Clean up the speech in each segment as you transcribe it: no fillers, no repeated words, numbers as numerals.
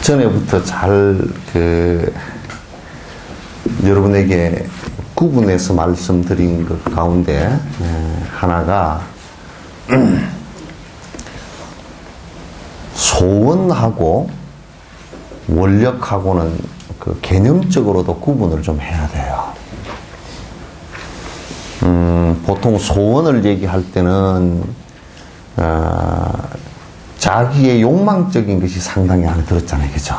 전에부터 잘 여러분에게 구분해서 말씀드린 것 가운데 하나가 소원하고 원력하고는 그 개념적으로도 구분을 좀 해야 돼요. 보통 소원을 얘기할 때는 자기의 욕망적인 것이 상당히 안에 들었잖아요, 그죠?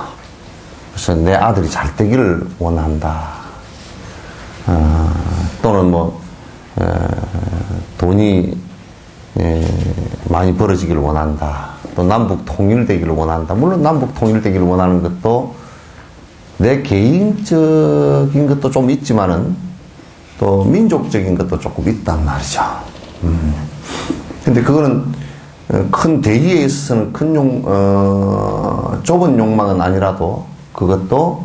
그래서 내 아들이 잘 되기를 원한다. 또는 돈이 많이 벌어지기를 원한다. 또 남북 통일되기를 원한다. 물론 남북 통일되기를 원하는 것도 내 개인적인 것도 좀 있지만은 또 민족적인 것도 조금 있단 말이죠. 근데 그거는 큰 대의에 있어서는 좁은 욕망은 아니라도 그것도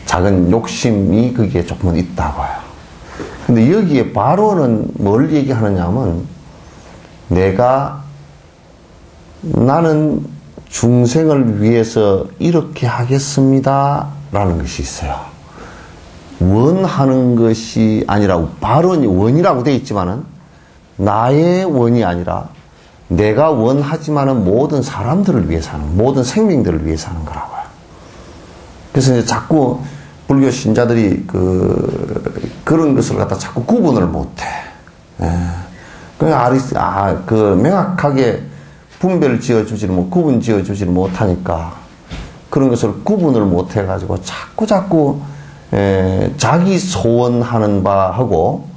작은 욕심이 거기에 조금은 있다고 해요. 근데 여기에 바로는 뭘 얘기하느냐 하면 나는 중생을 위해서 이렇게 하겠습니다 라는 것이 있어요. 원하는 것이 아니라 발언이 원이라고 되어 있지만은 나의 원이 아니라 내가 원하지만은 모든 사람들을 위해서 하는, 모든 생명들을 위해서 하는 거라고요. 그래서 이제 자꾸 불교 신자들이 그런 것을 갖다 자꾸 구분을 못해. 명확하게 분별 지어주지를 구분 지어주지를 못하니까 그런 것을 구분을 못해가지고 자꾸 자기 소원하는 바하고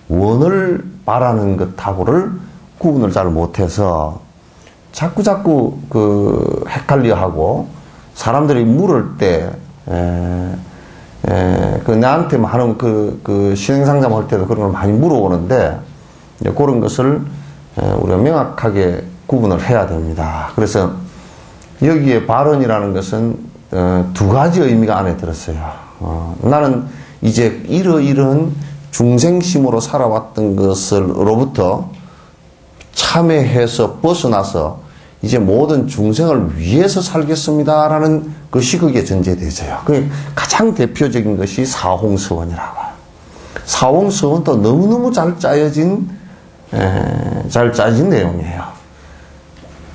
원을 바라는 것하고를 구분을 잘 못해서 자꾸 헷갈려하고 사람들이 물을 때 나한테 하는 신앙상담 할 때도 그런 걸 많이 물어보는데 그런 것을 우리가 명확하게 구분을 해야 됩니다. 그래서 여기에 발언이라는 것은 두 가지 의미가 안에 들었어요. 나는 이제 이러이러한 중생심으로 살아왔던 것으로부터 참회해서 벗어나서 이제 모든 중생을 위해서 살겠습니다라는 것이 거기에 전제되어져요. 그 가장 대표적인 것이 사홍서원이라고 해요. 사홍서원도 너무너무 잘 짜여진 내용이에요.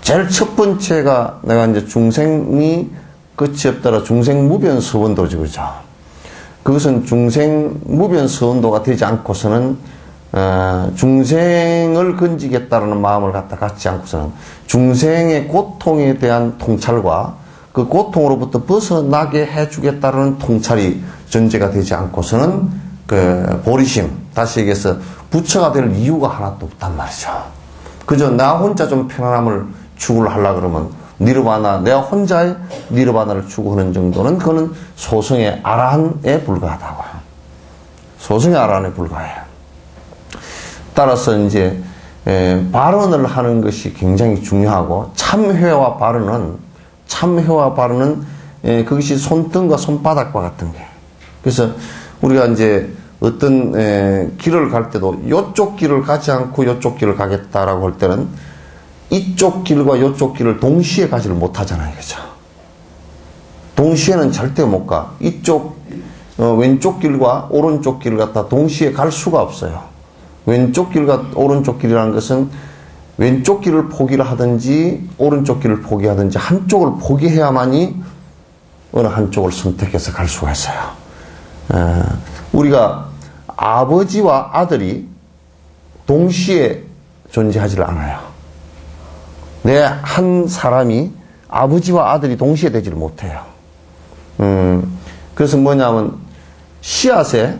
제일 첫 번째가 내가 이제 중생이 끝이 없더라 중생무변서원도지, 그죠? 그것은 중생무변서원도가 되지 않고서는 중생을 건지겠다라는 마음을 갖지 않고서는 중생의 고통에 대한 통찰과 그 고통으로부터 벗어나게 해주겠다라는 통찰이 전제가 되지 않고서는 보리심, 다시 얘기해서 부처가 될 이유가 하나도 없단 말이죠. 그저 나 혼자 좀 편안함을 추구를 하려고 그러면 내가 혼자의 니르바나를 추구하는 정도는 그거는 소승의 아라한에 불과하다고 해요. 소승의 아라한에 불과해요. 따라서 이제 발언을 하는 것이 굉장히 중요하고 참회와 발언은 그것이 손등과 손바닥과 같은 게. 그래서 우리가 이제 어떤 길을 갈 때도 이쪽 길을 가지 않고 이쪽 길을 가겠다라고 할 때는 이쪽 길과 이쪽 길을 동시에 가지를 못하잖아요, 그죠? 동시에는 절대 못 가. 왼쪽 길과 오른쪽 길을 갖다 동시에 갈 수가 없어요. 왼쪽 길과 오른쪽 길이라는 것은 왼쪽 길을 포기를 하든지 오른쪽 길을 포기하든지 한쪽을 포기해야만이 어느 한쪽을 선택해서 갈 수가 있어요. 우리가 아버지와 아들이 동시에 존재하지를 않아요. 내 한 사람이 아버지와 아들이 동시에 되지를 못해요. 그래서 뭐냐면 씨앗에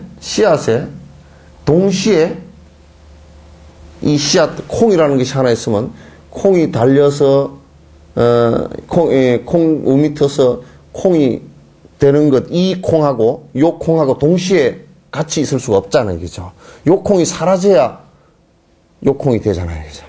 동시에 이 씨앗 콩이라는 것이 하나 있으면 콩이 달려서 콩 우밑어서 콩이 되는 것, 이 콩하고 요 콩하고 동시에 같이 있을 수가 없잖아요, 그죠? 요 콩이 사라져야 요 콩이 되잖아요, 그죠?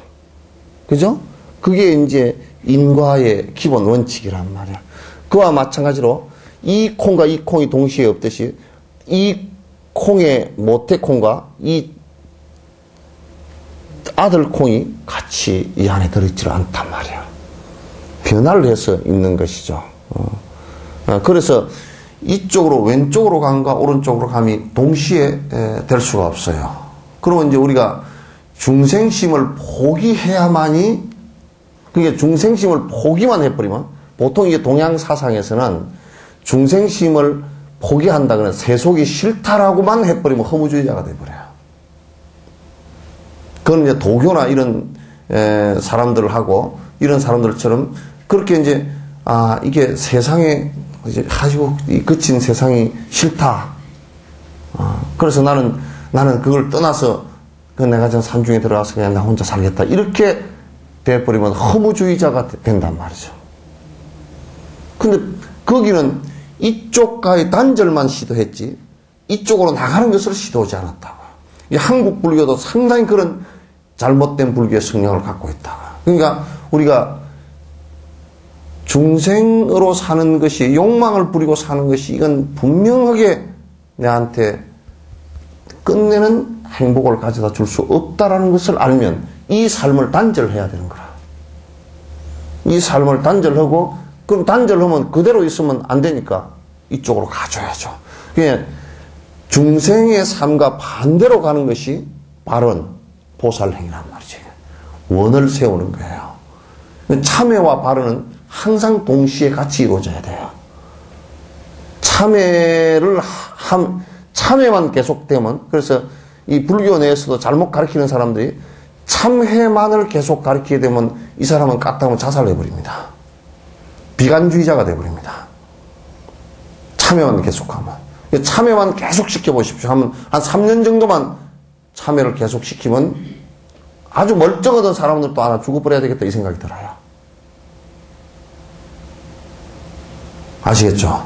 그죠? 그게 이제 인과의 기본 원칙이란 말이야. 그와 마찬가지로 이 콩과 이 콩이 동시에 없듯이 이 콩의 모태콩과 이 아들 콩이 같이 이 안에 들어있지를 않단 말이야. 변화를 해서 있는 것이죠. 그래서 이쪽으로 왼쪽으로 감과 오른쪽으로 감이 동시에 될 수가 없어요. 그러면 이제 우리가 중생심을 포기해야만이, 그게 중생심을 포기만 해버리면, 보통 이게 동양 사상에서는 중생심을 포기한다 그러면 세속이 싫다라고만 해버리면 허무주의자가 돼버려요. 그건 이제 도교나 이런 사람들하고 이런 사람들처럼 그렇게 이제 이게 세상에 이제 가지고 그친 세상이 싫다. 그래서 나는 그걸 떠나서 내가 전 산중에 들어가서 그냥 나 혼자 살겠다. 이렇게 돼버리면 허무주의자가 된단 말이죠. 근데 거기는 이쪽과의 단절만 시도했지 이쪽으로 나가는 것을 시도하지 않았다고. 이 한국 불교도 상당히 그런 잘못된 불교의 성향을 갖고 있다. 그러니까 우리가 중생으로 사는 것이, 욕망을 부리고 사는 것이 이건 분명하게 내한테 끝내는 행복을 가져다 줄 수 없다라는 것을 알면 이 삶을 단절해야 되는 거라. 이 삶을 단절하고, 그럼 단절하면 그대로 있으면 안 되니까 이쪽으로 가줘야죠. 그냥 중생의 삶과 반대로 가는 것이 바른 보살행위란 말이죠. 원을 세우는 거예요. 참회와 발언은 항상 동시에 같이 이루어져야 돼요. 참회만 계속되면, 그래서 이 불교 내에서도 잘못 가르치는 사람들이 참회만을 계속 가르치게 되면 이 사람은 까딱하면 자살해버립니다. 비관주의자가 돼버립니다. 참회만 계속하면. 참회만 계속 시켜보십시오. 한 3년 정도만 참회를 계속 시키면 아주 멀쩡하던 사람들도 하나 죽어버려야 되겠다 이 생각이 들어요. 아시겠죠?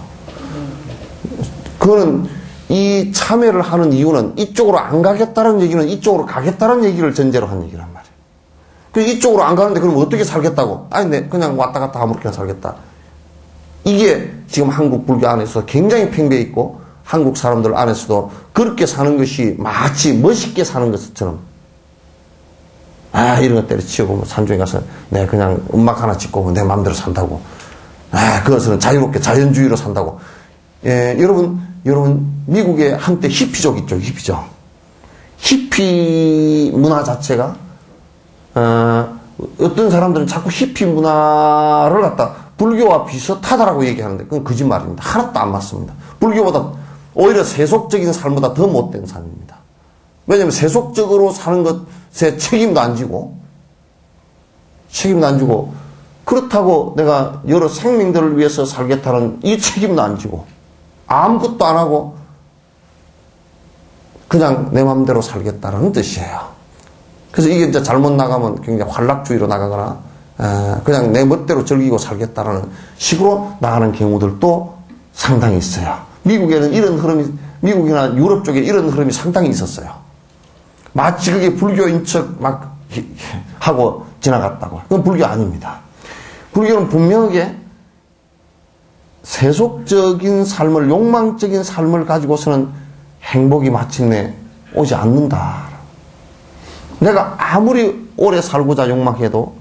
그거는 이 참회를 하는 이유는 이쪽으로 안 가겠다는 얘기는 이쪽으로 가겠다는 얘기를 전제로 한 얘기란 말이에요. 그 이쪽으로 안 가는데 그럼 어떻게 살겠다고? 아니, 네, 그냥 왔다 갔다 아무렇게나 살겠다. 이게 지금 한국 불교 안에서 굉장히 팽배해 있고 한국 사람들 안에서도 그렇게 사는 것이 마치 멋있게 사는 것처럼 이런 거 때려치우고 뭐 산중에 가서 내가 그냥 음악 하나 찍고 내 마음대로 산다고. 그것은 자유롭게 자연주의로 산다고. 여러분 미국에 한때 히피족 있죠, 히피족. 히피 문화 자체가 어떤 사람들은 자꾸 히피 문화를 갖다 불교와 비슷하다라고 얘기하는데 그건 거짓말입니다. 하나도 안 맞습니다. 불교보다 오히려 세속적인 삶보다 더 못된 삶입니다. 왜냐하면 세속적으로 사는 것에 책임도 안 지고 그렇다고 내가 여러 생명들을 위해서 살겠다는 이 책임도 안 지고 아무것도 안 하고 그냥 내 마음대로 살겠다는 뜻이에요. 그래서 이게 이제 잘못 나가면 굉장히 환락주의로 나가거나 그냥 내 멋대로 즐기고 살겠다라는 식으로 나가는 경우들도 상당히 있어요. 미국에는 이런 흐름이, 미국이나 유럽 쪽에 이런 흐름이 상당히 있었어요. 마치 그게 불교인 척 막 하고 지나갔다고. 그건 불교 아닙니다. 불교는 분명하게 세속적인 삶을, 욕망적인 삶을 가지고서는 행복이 마침내 오지 않는다. 내가 아무리 오래 살고자 욕망해도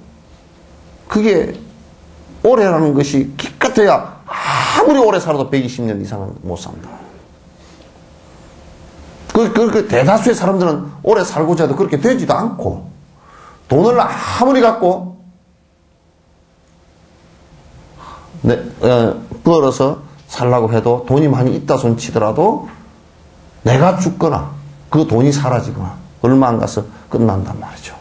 그게 오래라는 것이 기껏해야 아무리 오래 살아도 120년 이상은 못 산다. 그 대다수의 사람들은 오래 살고자 해도 그렇게 되지도 않고 돈을 아무리 갖고 벌어서 살라고 해도 돈이 많이 있다 손 치더라도 내가 죽거나 그 돈이 사라지거나 얼마 안 가서 끝난단 말이죠.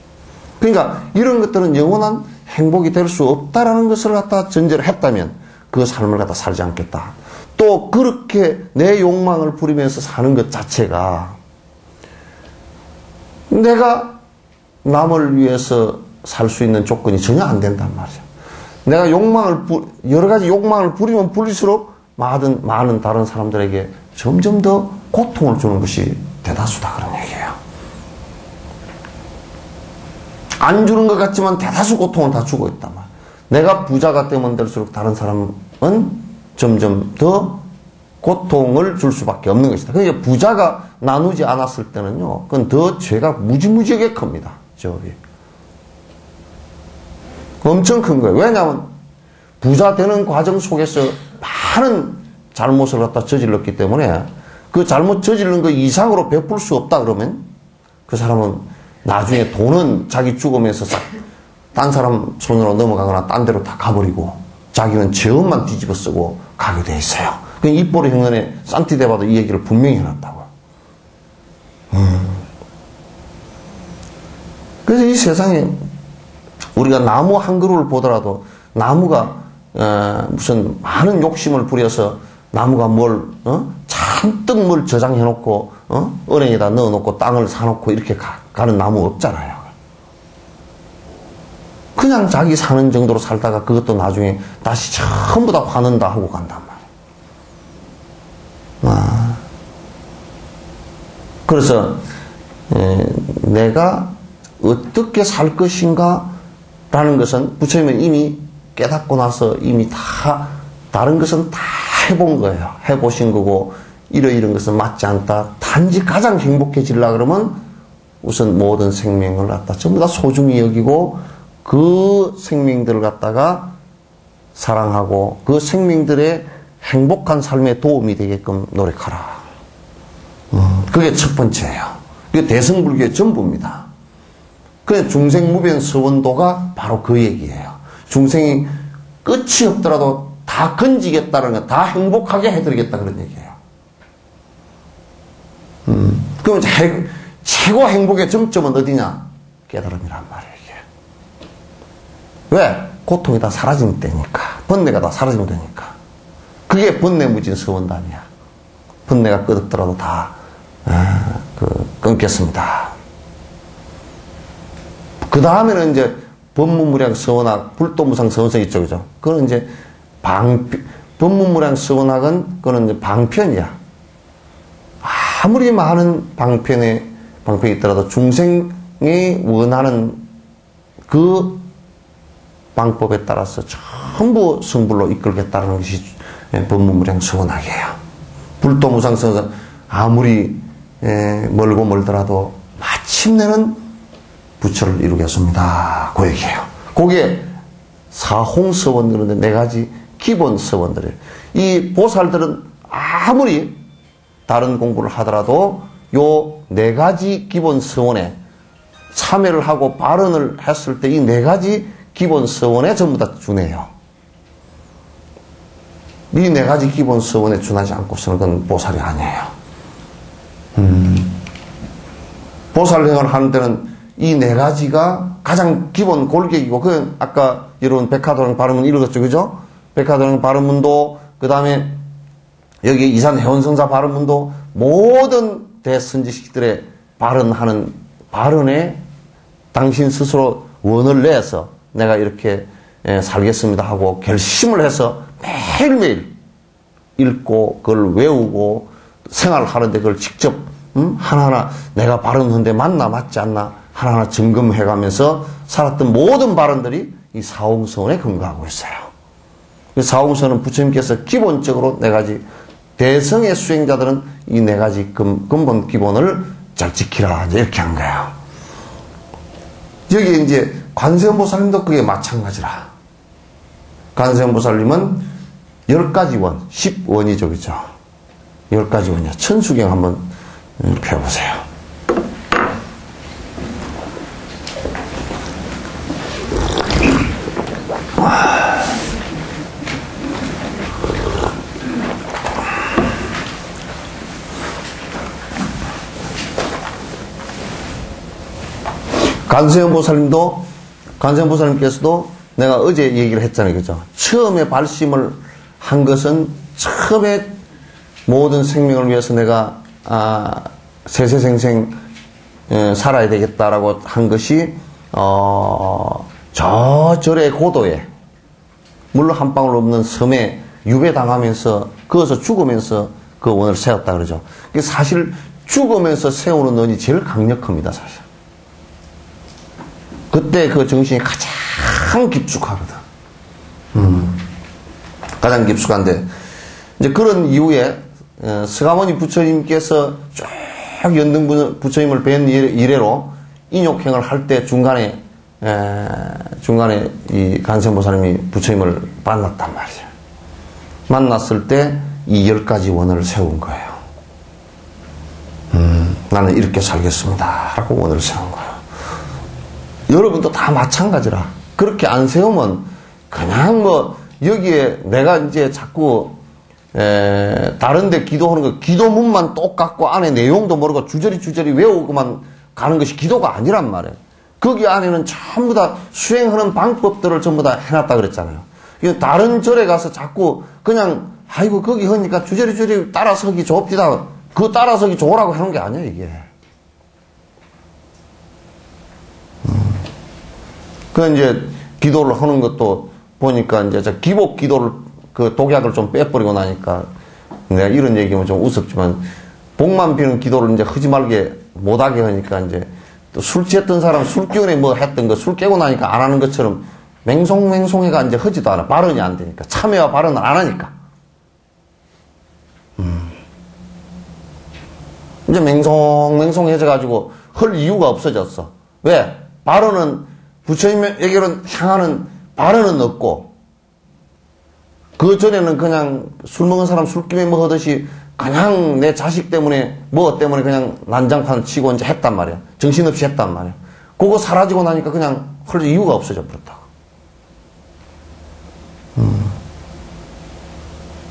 그러니까 이런 것들은 영원한 행복이 될 수 없다라는 것을 갖다 전제를 했다면 그 삶을 갖다 살지 않겠다. 또 그렇게 내 욕망을 부리면서 사는 것 자체가 내가 남을 위해서 살 수 있는 조건이 전혀 안 된단 말이죠. 내가 여러 가지 욕망을 부리면 부릴수록 많은 다른 사람들에게 점점 더 고통을 주는 것이 대다수다 그런 얘기예요. 안 주는 것 같지만 대다수 고통을 다 주고 있단 말이에요. 내가 부자가 되면 될수록 다른 사람은 점점 더 고통을 줄 수밖에 없는 것이다. 그러니까 부자가 나누지 않았을 때는요, 그건 더 죄가 무지무지하게 큽니다. 저기. 엄청 큰 거예요. 왜냐하면 부자 되는 과정 속에서 많은 잘못을 갖다 저질렀기 때문에 그 잘못 저지른 거 이상으로 베풀 수 없다 그러면 그 사람은 나중에 돈은 자기 죽으면서 딴 사람 손으로 넘어가거나 딴 데로 다 가버리고 자기는 죄업만 뒤집어 쓰고 가게 돼 있어요. 그 입보로 형론에 산티데바도 이 얘기를 분명히 해놨다고. 그래서 이 세상에 우리가 나무 한 그루를 보더라도 나무가 무슨 많은 욕심을 부려서 나무가 잔뜩 뭘 저장해놓고 은행에다 넣어놓고 땅을 사놓고 이렇게 가는 나무 없잖아요. 그냥 자기 사는 정도로 살다가 그것도 나중에 다시 전부 다 화는다 하고 간단 말이에요. 그래서 내가 어떻게 살 것인가 라는 것은 부처님은 이미 깨닫고 나서 이미 다 다른 것은 다 해본 거예요. 해보신 거고 이런 것은 맞지 않다. 단지 가장 행복해지려고 그러면 우선 모든 생명을 갖다 전부 다 소중히 여기고 그 생명들을 갖다가 사랑하고 그 생명들의 행복한 삶에 도움이 되게끔 노력하라. 그게 첫 번째예요. 그게 대승불교의 전부입니다. 그 중생무변서원도가 바로 그 얘기예요. 중생이 끝이 없더라도 다 건지겠다는 거, 다 행복하게 해드리겠다 그런 얘기예요. 그럼 최고 행복의 정점은 어디냐? 깨달음이란 말이에요. 왜? 고통이 다 사라지는 때니까. 번뇌가 다 사라지면 되니까. 그게 번뇌무진 서원단이야. 번뇌가 끄덕더라도 다 끊겠습니다. 그 다음에는 이제 법문무량 서원학, 불도무상 서원성 이쪽이죠. 그건 이제 법문무량 서원학은 그건 이제 방편이야. 아무리 많은 방편이 있더라도 중생이 원하는 그 방법에 따라서 전부 성불로 이끌겠다는 것이 법문무량 서원학이에요. 불도무상 서원은 아무리 멀고 멀더라도 마침내는 부처를 이루겠습니다. 그 얘기예요. 그게 사홍서원들은 네 가지 기본 서원들이에요. 이 보살들은 아무리 다른 공부를 하더라도 요 네 가지 기본 서원에 참여를 하고 발언을 했을 때 이 네 가지 기본 서원에 전부 다 준해요. 이 네 가지 기본 서원에 준하지 않고서는 그건 보살이 아니에요. 보살행을 하는 데는 이 네 가지가 가장 기본 골격이고, 그 아까 여러분 백화도령 발음문 읽었죠, 그죠? 백화도령 발음문도, 그 다음에 여기 이산 해원성사 발음문도 모든 대선지식들의 발언하는 발언에 당신 스스로 원을 내서 내가 이렇게 살겠습니다 하고 결심을 해서 매일매일 읽고 그걸 외우고 생활하는데 그걸 직접 하나하나 내가 발언하는데 맞나 맞지 않나 하나하나 점검해가면서 살았던 모든 발언들이 이 사홍서원에 근거하고 있어요. 사홍서원은 부처님께서 기본적으로 네 가지, 대성의 수행자들은 이 네 가지 근본 기본을 잘 지키라 이렇게 한 거예요. 여기 이제 관세음보살님도 그게 마찬가지라. 관세음보살님은 10가지 원, 10원이죠, 그죠? 10가지 원이야. 천수경 한번 펴보세요. 관세음보살님께서도 내가 어제 얘기를 했잖아요, 그죠? 처음에 발심을 한 것은 처음에 모든 생명을 위해서 내가 세세생생 살아야 되겠다라고 한 것이 저 절의 고도에 물로 한 방울 없는 섬에 유배당하면서 거기서 죽으면서 그 원을 세웠다 그러죠. 사실 죽으면서 세우는 원이 제일 강력합니다, 사실. 그때 그 정신이 가장 깊숙하거든. 가장 깊숙한데, 이제 그런 이후에, 서가모니 부처님께서 쭉 연등 부처님을 뵌 이래로 인욕행을 할 때 중간에 이 간세음보살님이 부처님을 만났단 말이죠. 만났을 때 이 10가지 원을 세운 거예요. 나는 이렇게 살겠습니다. 라고 원을 세운 거예요. 여러분도 다 마찬가지라. 그렇게 안 세우면 그냥 뭐 여기에 내가 이제 자꾸 다른 데 기도하는 거 기도문만 똑같고 안에 내용도 모르고 주저리 외우고만 가는 것이 기도가 아니란 말이에요. 거기 안에는 전부 다 수행하는 방법들을 전부 다 해놨다 그랬잖아요. 다른 절에 가서 자꾸 그냥 아이고 거기 하니까 주저리 따라서기 좋읍디다. 그 따라서기 좋으라고 하는 게 아니야 이게. 그 이제 기도를 하는 것도 보니까 이제 저 기복 기도를 그 독약을 좀 빼버리고 나니까 내가 이런 얘기하면 좀 우습지만 복만 비는 기도를 이제 하지 말게 못하게 하니까 이제 또 술 취했던 사람 술 기운에 뭐 했던 거 술 깨고 나니까 안 하는 것처럼 맹송맹송해가 이제 하지도 않아. 발언이 안 되니까. 참회와 발언을 안 하니까. 이제 맹송해져가지고 할 이유가 없어졌어. 왜? 발언은 부처님에게로 향하는 발언은 없고 그 전에는 그냥 술 먹은 사람 술김에 뭐 하듯이 그냥 내 자식 때문에 뭐 때문에 그냥 난장판 치고 이제 했단 말이야. 정신없이 했단 말이야. 그거 사라지고 나니까 그냥 할 이유가 없어져 버렸다고.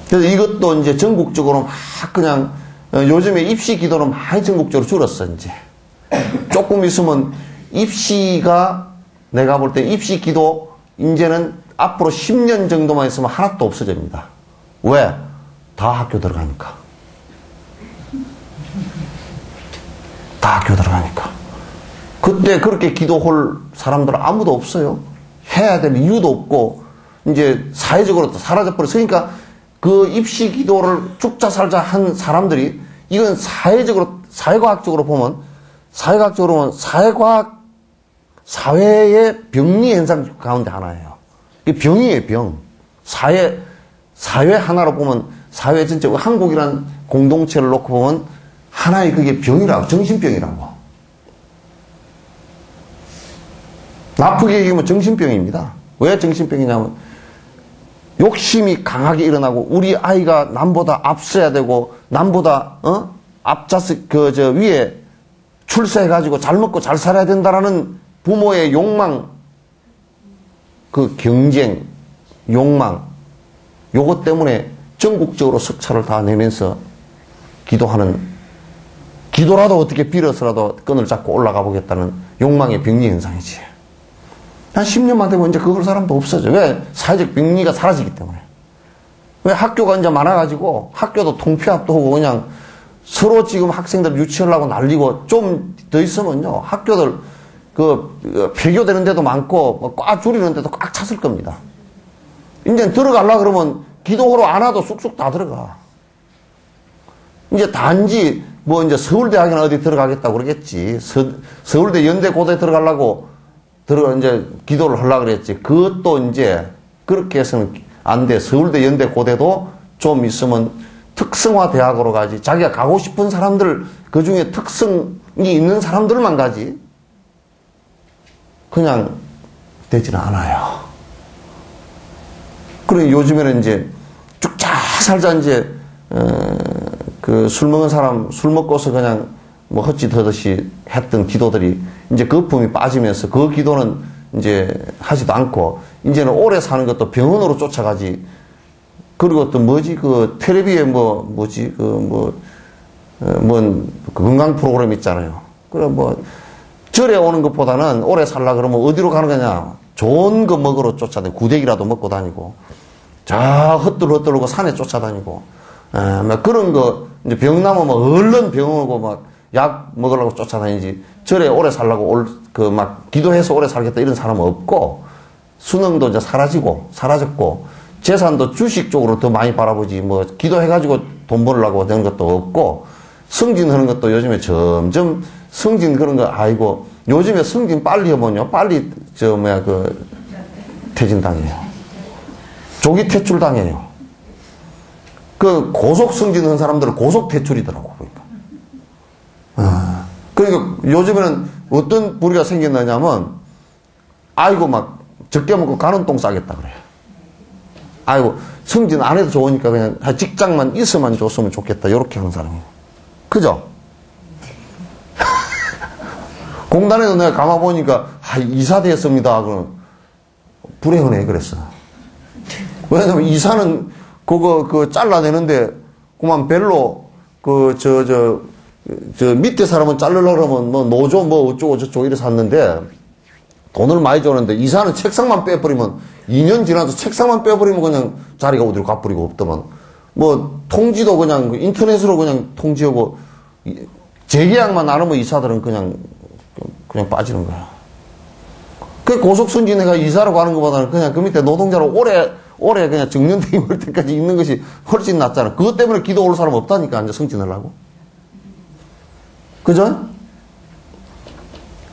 그래서 이것도 이제 전국적으로 막 그냥 요즘에 입시 기도는 많이 전국적으로 줄었어 이제. 조금 있으면 입시가 내가 볼 때 입시 기도 이제는 앞으로 10년 정도만 있으면 하나도 없어집니다. 왜? 다 학교 들어가니까. 다 학교 들어가니까. 그때 그렇게 기도할 사람들은 아무도 없어요. 해야 될 이유도 없고 이제 사회적으로 사라져버렸어. 그러니까 그 입시 기도를 죽자 살자 한 사람들이 이건 사회과학적으로 보면 사회의 병리 현상 가운데 하나예요. 이 병이에요, 병. 사회 하나로 보면 사회 전체, 한국이란 공동체를 놓고 보면 하나의 그게 병이라고, 정신병이라고. 나쁘게 얘기하면 정신병입니다. 왜 정신병이냐면 욕심이 강하게 일어나고 우리 아이가 남보다 앞서야 되고 남보다 앞자서 위에 출세해가지고 잘 먹고 잘 살아야 된다라는 부모의 욕망, 그 경쟁, 욕망, 요것 때문에 전국적으로 석차를 다 내면서 기도라도 어떻게 빌어서라도 끈을 잡고 올라가 보겠다는 욕망의 병리 현상이지. 한 10년만 되면 이제 그걸 사람도 없어져. 왜? 사회적 병리가 사라지기 때문에. 왜? 학교가 이제 많아가지고 학교도 통폐합도 하고 그냥 서로 지금 학생들 유치하려고 난리고 좀 더 있으면요. 학교들 폐교되는 데도 많고 꽉 줄이는 데도 꽉 찼을 겁니다. 이제 들어가려고 그러면 기도하러 안 와도 쑥쑥 다 들어가. 이제 단지 이제 서울대학이나 어디 들어가겠다고 그러겠지. 서울대 연대고대 들어가려고 이제 기도를 하려고 그랬지. 그것도 이제 그렇게 해서는 안 돼. 서울대 연대고대도 좀 있으면 특성화 대학으로 가지. 자기가 가고 싶은 사람들, 그 중에 특성이 있는 사람들만 가지. 그냥 되지는 않아요. 그리고 요즘에는 이제 쭉쫙 살자 이제 술 먹은 사람 술 먹고서 그냥 헛짓하듯이 했던 기도들이 이제 거품이 빠지면서 그 기도는 이제 하지도 않고 이제는 오래 사는 것도 병원으로 쫓아가지. 그리고 또 텔레비에 건강 프로그램 있잖아요. 그래 절에 오는 것보다는 오래 살라 그러면 어디로 가는 거냐? 좋은 거 먹으러 쫓아다니고 구데기라도 먹고 다니고 자 헛들헛들고 산에 쫓아다니고 그런 거 이제 병 나면 얼른 병원 오고 약 먹으려고 쫓아다니지. 절에 오래 살라고 기도해서 오래 살겠다 이런 사람은 없고 수능도 이제 사라졌고 재산도 주식 쪽으로 더 많이 바라보지 기도해가지고 돈 벌려고 되는 것도 없고 승진하는 것도 요즘에 점점 승진 그런 거 아이고 요즘에 승진 빨리 하면요 빨리 퇴진당해요. 조기 퇴출당해요. 고속 승진한 사람들은 고속 퇴출이더라고 보니까. 그러니까 요즘에는 어떤 부리가 생겼느냐면 아이고 적게 먹고 가는 똥 싸겠다 그래요. 아이고, 승진 안 해도 좋으니까 그냥 직장만 있으면 줬으면 좋겠다. 이렇게 하는 사람이에요. 그죠? 공단에도 내가 가만보니까, 이사 됐습니다. 그럼, 불행하네, 그랬어. 왜냐면 이사는, 잘라내는데, 그만 별로, 밑에 사람은 자르려고 그러면, 노조, 어쩌고 이래서 샀는데, 돈을 많이 줬는데, 이사는 책상만 빼버리면, 2년 지나서 책상만 빼버리면 그냥 자리가 어디로 가버리고 없더만. 통지도 그냥 인터넷으로 그냥 통지하고, 재계약만 안 하면 이사들은 그냥 빠지는 거야. 그 고속선진회가 이사로 가는 것보다는 그냥 그 밑에 노동자로 오래 그냥 정년퇴임 할 때까지 있는 것이 훨씬 낫잖아. 그것 때문에 기도 올 사람 없다니까, 이제 승진하려고. 그죠?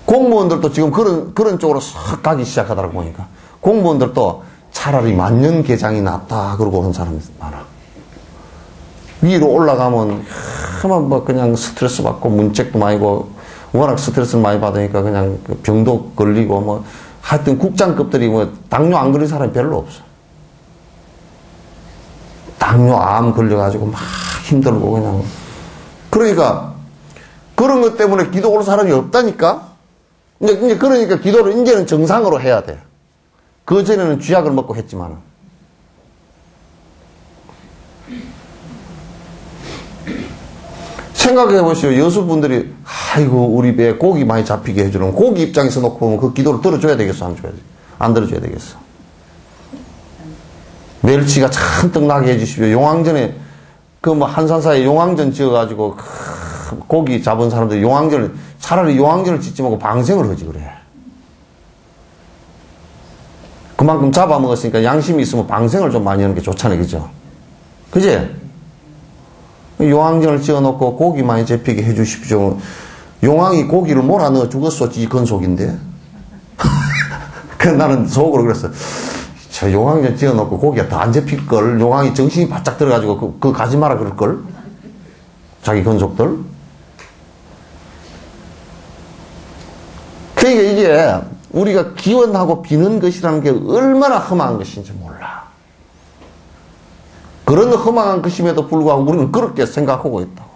공무원들도 지금 그런 쪽으로 싹 가기 시작하더라고 보니까. 공무원들도 차라리 만년 개장이 낫다, 그러고 하는 사람이 많아. 위로 올라가면, 그냥 스트레스 받고, 문책도 많이 고, 워낙 스트레스를 많이 받으니까 그냥 병도 걸리고, 하여튼 국장급들이 당뇨 안 걸린 사람이 별로 없어. 당뇨, 암 걸려가지고 막 힘들고 그냥. 그러니까, 그런 것 때문에 기도 올 사람이 없다니까? 이제 그러니까 기도를 이제는 정상으로 해야 돼. 그전에는 쥐약을 먹고 했지만. 생각해 보시오. 여수분들이, 아이고, 우리 배에 고기 많이 잡히게 해주는, 고기 입장에서 놓고 보면 그 기도를 들어줘야 되겠어? 안 들어줘야 되겠어? 멸치가 잔뜩 나게 해주십시오. 용왕전에, 한산사에 용왕전 지어가지고, 고기 잡은 사람들이 차라리 용왕전을 짓지 말고 방생을 하지, 그래. 그만큼 잡아먹었으니까 양심이 있으면 방생을 좀 많이 하는 게 좋잖아요, 그죠? 그지? 용왕전을 지어놓고 고기 많이 잡히게 해주십시오. 용왕이 고기를 몰아넣어 죽었어, 이 건속인데. 나는 속으로 그랬어. 저 용왕전 지어놓고 고기가 더 안 잡힐걸. 용왕이 정신이 바짝 들어가지고 그거 가지 마라 그럴걸. 자기 건속들. 그러니까 이게 우리가 기원하고 비는 것이라는 게 얼마나 험한 것인지 몰라. 그런 험한 것임에도 불구하고 우리는 그렇게 생각하고 있다고.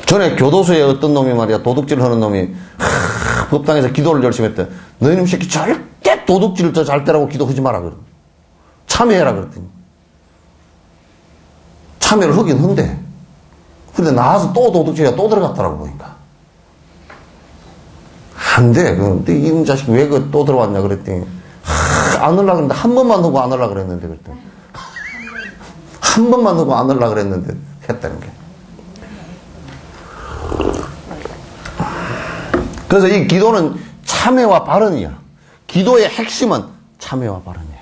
전에 교도소에 어떤 놈이 말이야, 도둑질 하는 놈이, 법당에서 기도를 열심히 했대. 너희놈 새끼 절대 도둑질을 더 잘 때라고 기도하지 마라. 그래. 참여해라. 그랬더니. 참여를 하긴 한데. 근데 나와서 또 도둑질에 또 들어갔더라고, 보니까. 안 돼. 근데 이놈 자식 왜 또 들어왔냐 그랬더니. 안 하려고 그랬는데, 한 번만 하고 안 하려고 그랬는데, 그랬더니. 한 번만 하고 안 하려고 그랬는데, 했다는 게. 그래서 이 기도는 참회와 발언이야. 기도의 핵심은 참회와 발언이에요.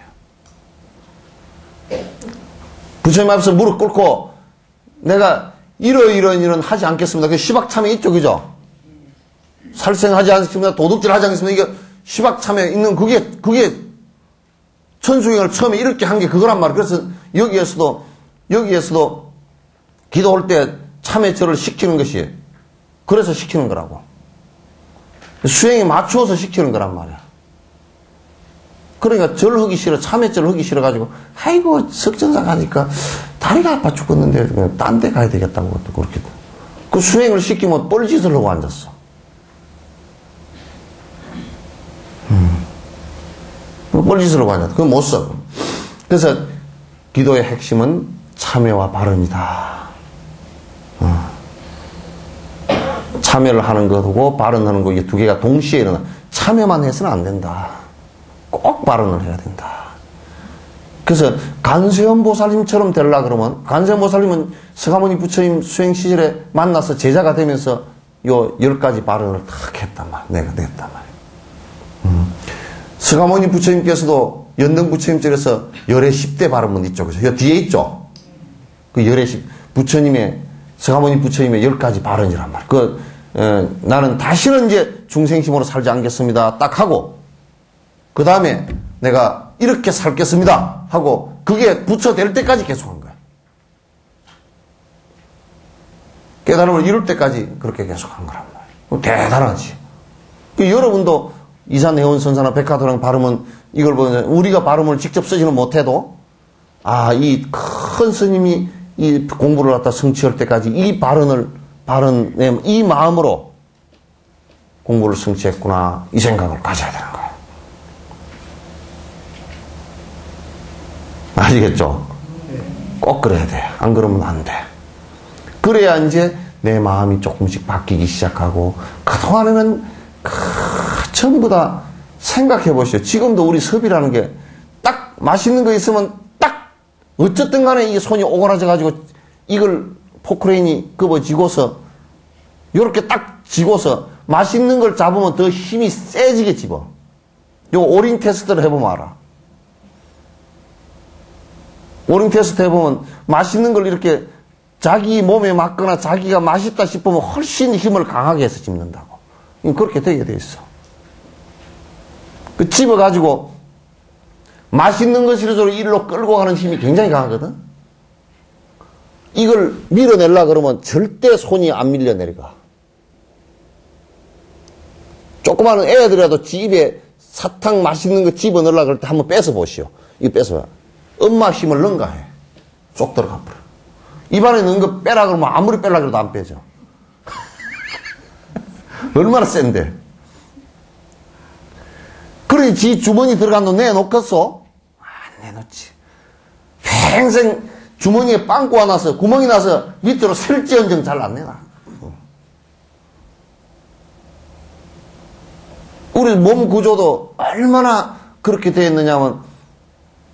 부처님 앞에서 무릎 꿇고, 내가 이런 일은 하지 않겠습니다. 그 시박참회 있죠, 그죠? 살생하지 않겠습니다. 도둑질 하지 않겠습니다. 이게 시박참회 있는 그게 천수행을 처음에 이렇게 한 게 그거란 말이에요. 그래서 여기에서도 기도할 때 참회절을 시키는 것이, 그래서 시키는 거라고. 수행에 맞추어서 시키는 거란 말이야. 그러니까 절하기 싫어, 참회절을 하기 싫어가지고, 아이고, 석전사 가니까 다리가 아파 죽겠는데, 그냥 딴 데 가야 되겠다고, 그렇게. 그 수행을 시키면 뻘짓을 하고 앉았어. 뻘짓을 하고 앉았어. 그건 못 써. 그래서 기도의 핵심은 참회와 발언이다. 참여를 하는 것하고 발언하는 것, 이게 두 개가 동시에 일어나. 참여만 해서는 안 된다. 꼭 발언을 해야 된다. 그래서 간세음 보살님처럼 되려고 그러면, 간세음 보살님은 서가모니 부처님 수행 시절에 만나서 제자가 되면서 요 10가지 발언을 탁 했단 말이야. 내가 냈단 말이야. 서가모니 부처님께서도 연등 부처님절에서 열의 10대 발언문 있죠. 그죠? 요 뒤에 있죠? 그 열의 10, 서가모니 부처님의 10가지 발언이란 말이야. 나는 다시는 이제 중생심으로 살지 않겠습니다. 딱 하고, 그 다음에 내가 이렇게 살겠습니다. 하고, 그게 부처될 때까지 계속한 거야. 깨달음을 이룰 때까지 그렇게 계속한 거란 말이야. 대단하지. 여러분도 이산해운선사나 백화도랑 발음은 이걸 보면 우리가 발음을 직접 쓰지는 못해도 이 큰 스님이 이 공부를 갖다 성취할 때까지 이 이 마음으로 공부를 성취했구나 이 생각을 가져야 되는 거예요. 아시겠죠? 꼭 그래야 돼. 안 그러면 안 돼. 그래야 이제 내 마음이 조금씩 바뀌기 시작하고 그동안에는 전부 다 생각해 보시죠. 지금도 우리 섭이라는 게 딱 맛있는 거 있으면 딱 어쨌든 간에 이 손이 오그라져 가지고 이걸 포크레인이 끄어쥐고서 요렇게 딱 쥐고서 맛있는 걸 잡으면 더 힘이 세지게 집어. 요 오링 테스트를 해보면 알아. 오링 테스트 해보면 맛있는 걸 이렇게 자기 몸에 맞거나 자기가 맛있다 싶으면 훨씬 힘을 강하게 해서 집는다고. 그렇게 되게 돼 있어. 그 집어가지고 맛있는 것으로 일로 끌고 가는 힘이 굉장히 강하거든. 이걸 밀어내려 그러면 절대 손이 안 밀려 내려가. 조그마한 애들이라도 집에 사탕 맛있는 거 집어넣으려고 그럴 때 한번 뺏어 보시오. 이거 뺏어봐. 엄마 힘을 넣은가 해. 쏙 들어가 버려. 입안에 넣은 거 빼라 그러면 아무리 빼라 그래도 안 빼져. 얼마나 센데. 그러니 지 주머니 들어간 돈 내놓겠어? 안 내놓지. 평생 주머니에 빵꾸가 나서 구멍이 나서 밑으로 셀지언정 잘 안 내놔. 우리 몸 구조도 얼마나 그렇게 되어 있느냐면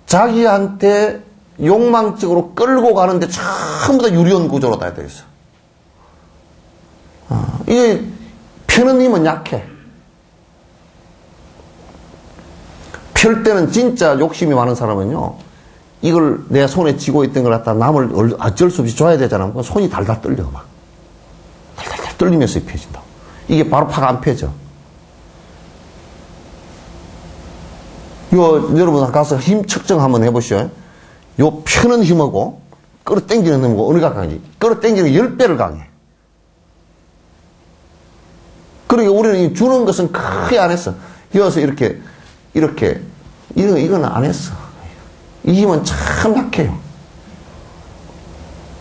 자기한테 욕망적으로 끌고 가는데 전부 다 유리온 구조로 다 되어 있어. 이게 펴는 힘은 약해. 펼 때는 진짜 욕심이 많은 사람은요, 이걸 내 손에 쥐고 있던 걸 갖다 남을 어쩔 수 없이 줘야 되잖아. 손이 달달 떨려, 막. 달달 떨리면서 펴진다. 이게 바로 파가 안 펴져. 여러분 가서 힘 측정 한번 해보시오. 요 펴는 힘하고 끌어당기는 힘하고 어느가 강하지? 끌어당기는 10배를 강해. 그러니까 우리는 주는 것은 크게 안 했어. 이어서 이렇게 이건 안 했어. 이 힘은 참 약해요.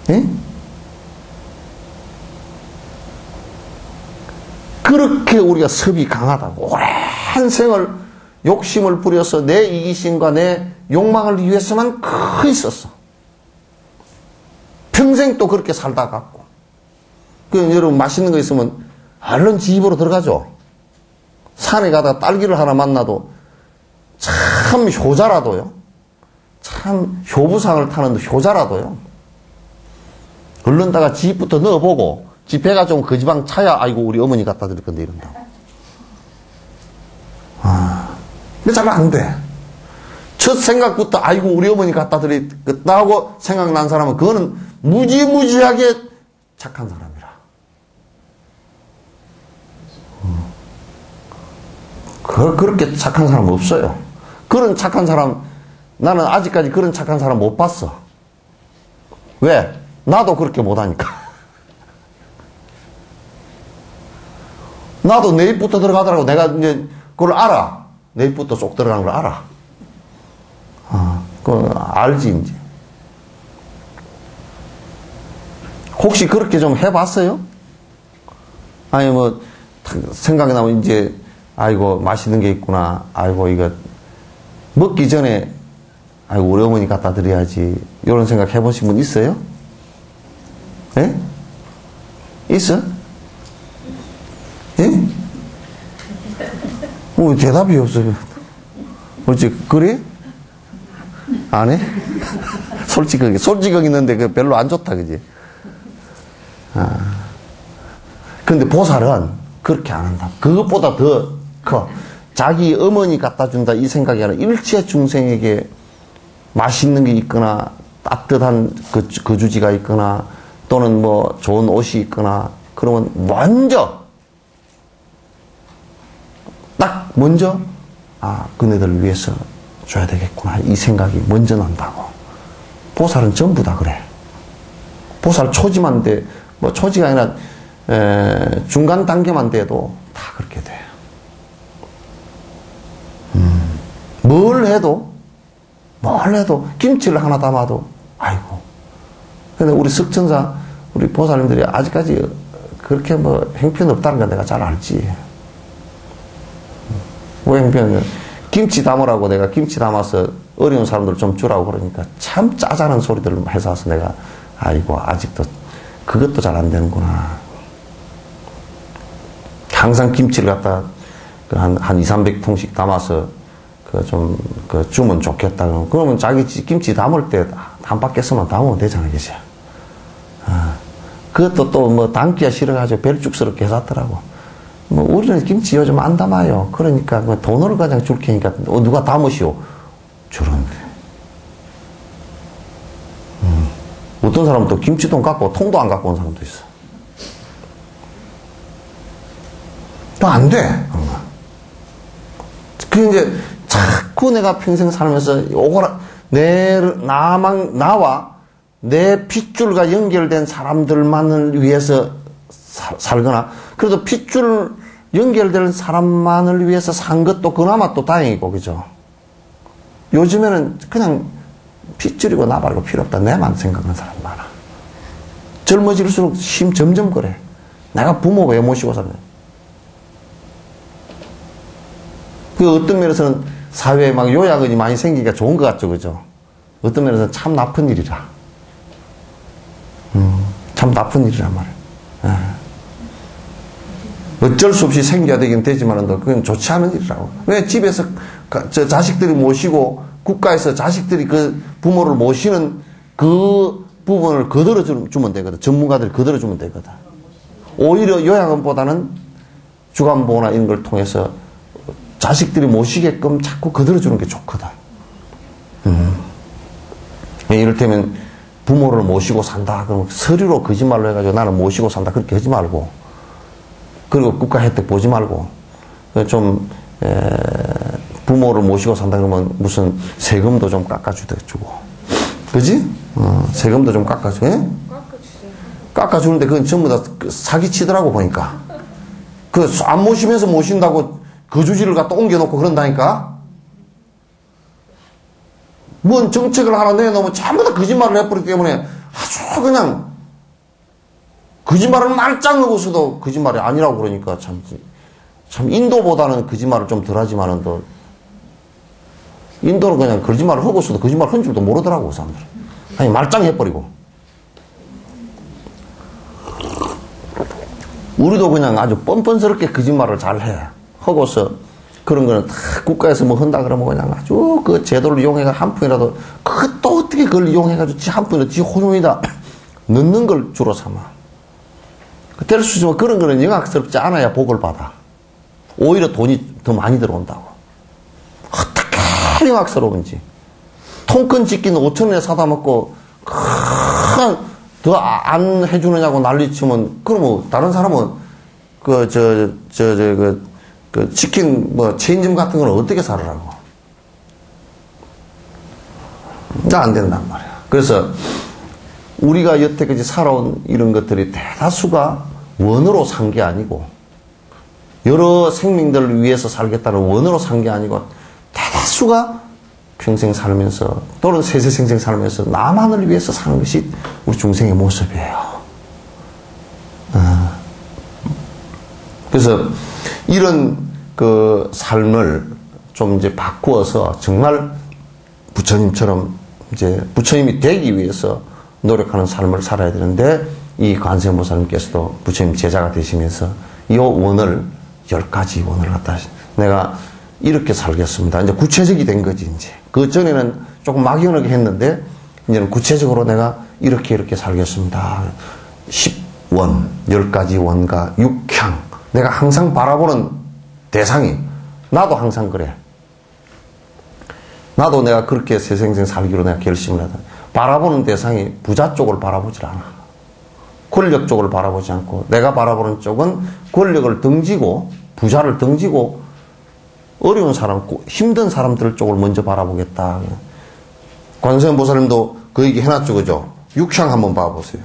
예? 그렇게 우리가 섭이 강하다고. 오랜 생을 욕심을 부려서 내 이기심과 내 욕망을 위해서만 크게 있었어. 평생 또 그렇게 살다 갔고. 여러분 맛있는 거 있으면 얼른 집으로 들어가죠. 산에 가다가 딸기를 하나 만나도 참 효자라도요. 참 효부상을 타는 효자라도요. 얼른 다가 집부터 넣어보고 집 배가 좀 그 지방 차야 아이고 우리 어머니 갖다 드릴 건데 이런다고. 근데 잘 안 돼. 첫 생각부터 아이고 우리 어머니 갖다 드리겠다 하고 생각난 사람은 그거는 무지무지하게 착한 사람이라. 그렇게 착한 사람 없어요. 그런 착한 사람, 나는 아직까지 그런 착한 사람 못 봤어. 왜? 나도 그렇게 못하니까. 나도 내입부터 들어가더라고. 내가 이제 그걸 알아. 내입부터 쏙 들어가는 걸 알아. 그거 알지, 이제. 혹시 그렇게 좀 해봤어요? 아니, 뭐, 생각이 나면 이제, 아이고, 맛있는 게 있구나. 아이고, 이거, 먹기 전에, 아이고, 우리 어머니 갖다 드려야지. 이런 생각 해보신 분 있어요? 예? 있어? 예? 대답이 없어요. 어째, 그래? 안 해? 솔직하게 있는데 그 별로 안 좋다, 그지? 근데 보살은 그렇게 안 한다. 그것보다 더 커. 자기 어머니 갖다 준다 이 생각이 아니라 일체 중생에게 맛있는 게 있거나 따뜻한 그 주지가 있거나 또는 뭐 좋은 옷이 있거나 그러면 먼저 그네들을 위해서 줘야 되겠구나 이 생각이 먼저 난다고. 보살은 전부 다 그래. 보살 초지만 돼. 뭐 초지가 아니라 중간 단계만 돼도 다 그렇게 돼. 뭘 해도 김치를 하나 담아도 아이고. 근데 우리 석천사 우리 보살님들이 아직까지 그렇게 뭐 형편 없다는 건 내가 잘 알지. 왜 형편? 김치 담으라고 내가 김치 담아서 어려운 사람들 좀 주라고 그러니까 참 짜자는 소리들을 해서 와서 내가 아이고 아직도 그것도 잘 안 되는구나. 항상 김치를 갖다 한 200~300통씩 담아서 주면 좋겠다. 그러면 자기 김치 담을 때 한 바퀴서만 담으면 되잖아, 그치? 그것도 또 뭐 담기가 싫어가지고 별죽스럽게 해놨더라고. 뭐 우리는 김치 요즘 안 담아요. 그러니까 뭐 돈으로 그냥 줄 테니까 누가 담으시오? 저런데. 어떤 사람은 또 김치통 갖고 통도 안 갖고 온 사람도 있어. 또 안 돼. 그 이제 자꾸 내가 평생 살면서 나와 내 핏줄과 연결된 사람들만을 위해서 살거나, 그래도 핏줄 연결된 사람만을 위해서 산 것도 그나마 또 다행이고, 그죠? 요즘에는 그냥 핏줄이고 나 말고 필요 없다. 내만 생각하는 사람 많아. 젊어질수록 점점 그래. 내가 부모 왜 모시고 살냐. 그 어떤 면에서는 사회에 막 요양원이 많이 생기기가 좋은 것 같죠, 그죠? 어떤 면에서는 참 나쁜 일이라. 참 나쁜 일이란 말이에요. 어쩔 수 없이 생겨야 되긴 되지만, 그건 좋지 않은 일이라고. 왜 집에서 자식들이 모시고, 국가에서 자식들이 그 부모를 모시는 그 부분을 거들어주면 되거든. 전문가들이 거들어주면 되거든. 오히려 요양원보다는 주간보호나 이런 걸 통해서 자식들이 모시게끔 자꾸 거들어주는 게 좋거든. 이를테면 부모를 모시고 산다. 그러면 서류로 거짓말로 해가지고 나는 모시고 산다. 그렇게 하지 말고. 그리고 국가 혜택 보지 말고. 좀, 부모를 모시고 산다 그러면 무슨 세금도 좀 깎아주고. 그지? 세금도 좀 깎아주고. 예? 깎아주는데 그건 전부 다 사기치더라고 보니까. 안 모시면서 모신다고 거주지를 갖다 옮겨놓고 그런다니까? 뭔 정책을 하나 내놓으면 전부 다 거짓말을 해버리기 때문에 아주 그냥 거짓말을 말짱 하고서도 거짓말이 아니라고 그러니까 참 인도보다는 거짓말을 좀 덜 하지만은 또 인도는 그냥 거짓말을 하고서도 거짓말 한 줄도 모르더라고, 그 사람들은. 아니, 말짱 해버리고. 우리도 그냥 아주 뻔뻔스럽게 거짓말을 잘 해. 하고서 그런 거는 다 국가에서 뭐 한다 그러면 그냥 아주 그 제도를 이용해가 한 푼이라도 또 어떻게 그걸 이용해가지고 한 푼이라도 지 호용이다 넣는 걸 주로 삼아. 될 수 있지만 그런 거는 영악스럽지 않아야 복을 받아. 오히려 돈이 더 많이 들어온다고. 어떻게 영악스러운지. 통큰 치킨 5,000원에 사다 먹고 더 안 해주느냐고 난리치면 그러면 다른 사람은 그 치킨 체인점 같은 건 어떻게 살으라고. 안 된단 말이야. 그래서 우리가 여태까지 살아온 이런 것들이 대다수가 원으로 산 게 아니고 여러 생명들을 위해서 살겠다는 원으로 산 게 아니고 대다수가 평생 살면서 또는 세세생생 살면서 나만을 위해서 사는 것이 우리 중생의 모습이에요. 그래서 이런 그 삶을 좀 이제 바꾸어서 정말 부처님처럼 이제 부처님이 되기 위해서 노력하는 삶을 살아야 되는데 이 관세음보살님께서도 부처님 제자가 되시면서 이 원을 10가지 원을 갖다 내가 이렇게 살겠습니다. 이제 구체적이 된 거지 이제. 그 전에는 조금 막연하게 했는데 이제는 구체적으로 내가 이렇게 살겠습니다. 10원, 10가지 원과 6향. 내가 항상 바라보는 대상이 나도 항상 그래. 나도 내가 그렇게 세생생 살기로 내가 결심을 하다. 바라보는 대상이 부자 쪽을 바라보질 않아. 권력 쪽을 바라보지 않고 내가 바라보는 쪽은 권력을 등지고 부자를 등지고 어려운 사람, 힘든 사람들 쪽을 먼저 바라보겠다. 관세음보살님도 그 얘기 해놨죠, 그죠? 육향 한번 봐보세요.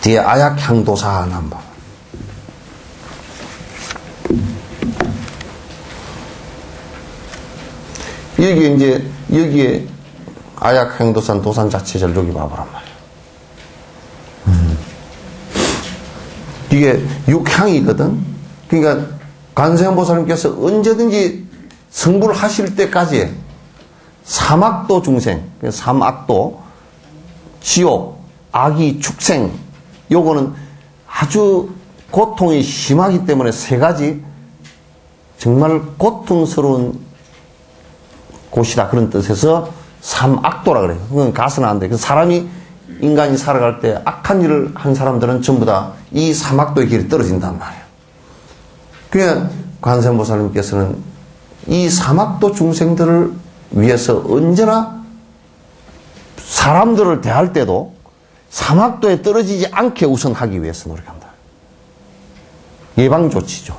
뒤에 아약향도사 한번. 여기에 아약 행도산 도산 자체절 여기 봐보란 말이에요. 이게 육향이거든. 그러니까 관세음보살님께서 언제든지 성불 하실 때까지 삼악도 중생, 삼악도, 지옥, 악이, 축생, 요거는 아주 고통이 심하기 때문에 세 가지 정말 고통스러운 곳이다. 그런 뜻에서 삼악도라 그래요. 그건 가서는 안 돼. 그 사람이, 인간이 살아갈 때 악한 일을 한 사람들은 전부 다 이 삼악도의 길에 떨어진단 말이에요. 그러니까 관세음보살님께서는 이 삼악도 중생들을 위해서 언제나 사람들을 대할 때도 삼악도에 떨어지지 않게 우선 하기 위해서 노력한다. 예방조치죠.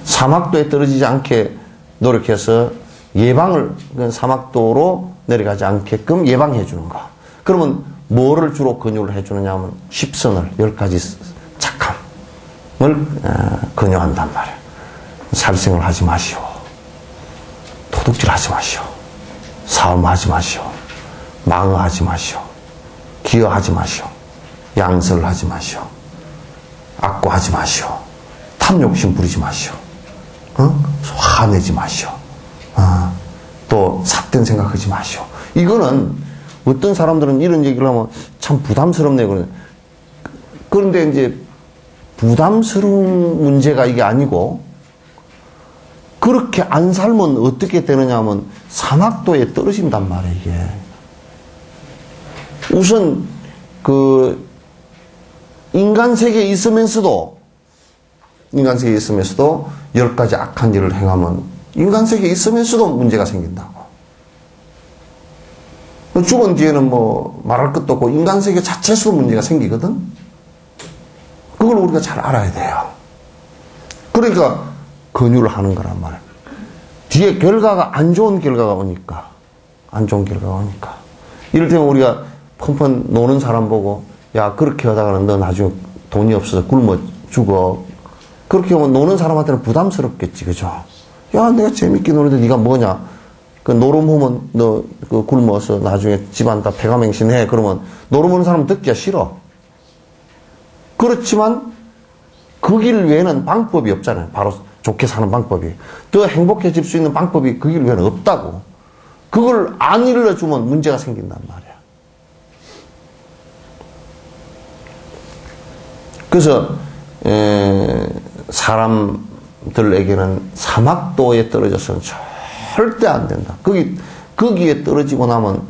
삼악도에 떨어지지 않게 노력해서 예방을, 삼악도로 내려가지 않게끔 예방해 주는 거. 그러면 뭐를 주로 권유를 해 주느냐 하면 10선을, 10가지 착함을 권유한단 말이에요. 살생을 하지 마시오. 도둑질 하지 마시오. 사음하지 마시오. 망어하지 마시오. 기어하지 마시오. 양설을 하지 마시오. 악고하지 마시오. 탐욕심 부리지 마시오. 화내지 마시오. 또 삿된 생각하지 마시오. 이거는 어떤 사람들은 이런 얘기를 하면 참 부담스럽네요. 그런데 이제 부담스러운 문제가 이게 아니고 그렇게 안 살면 어떻게 되느냐 하면 삼악도에 떨어진단 말이에요, 이게. 우선 인간 세계에 있으면서도 10가지 악한 일을 행하면 인간 세계에 있으면서도 문제가 생긴다고. 죽은 뒤에는 뭐 말할 것도 없고 인간 세계 자체에서도 문제가 생기거든. 그걸 우리가 잘 알아야 돼요. 그러니까 권유를 하는 거란 말이에요. 뒤에 결과가 안 좋은 결과가 오니까. 이를테면 우리가 펑펑 노는 사람 보고 야 그렇게 하다가는 너 나중에 돈이 없어서 굶어 죽어. 그렇게 하면 노는 사람한테는 부담스럽겠지, 그죠? 야 내가 재밌게 노는데 네가 뭐냐? 그 노름 하면 너 굶어서 나중에 집안 다 폐가맹신해. 그러면 노름 하는 사람 듣기가 싫어. 그렇지만 그 길 외에는 방법이 없잖아요. 바로 좋게 사는 방법이. 더 행복해질 수 있는 방법이 그 길 외에는 없다고. 그걸 안 일러주면 문제가 생긴단 말이야. 그래서 사람들에게는 삼악도에 떨어져서는 절대 안 된다. 거기에 떨어지고 나면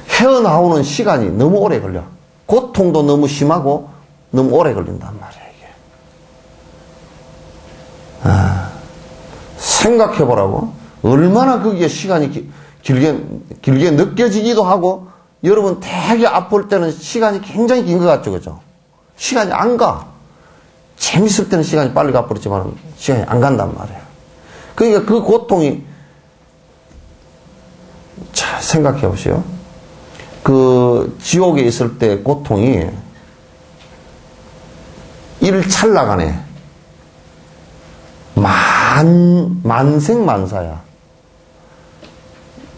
헤어나오는 시간이 너무 오래 걸려. 고통도 너무 심하고 너무 오래 걸린단 말이야, 이게. 생각해보라고. 얼마나 거기에 시간이 길게 느껴지기도 하고, 여러분 되게 아플 때는 시간이 굉장히 긴 것 같죠, 그죠? 시간이 안 가. 재밌을 때는 시간이 빨리 가버리지만 시간이 안 간단 말이에요. 그러니까 그 고통이, 자, 생각해 보시오. 지옥에 있을 때 고통이 일찰나간에 만생만사야.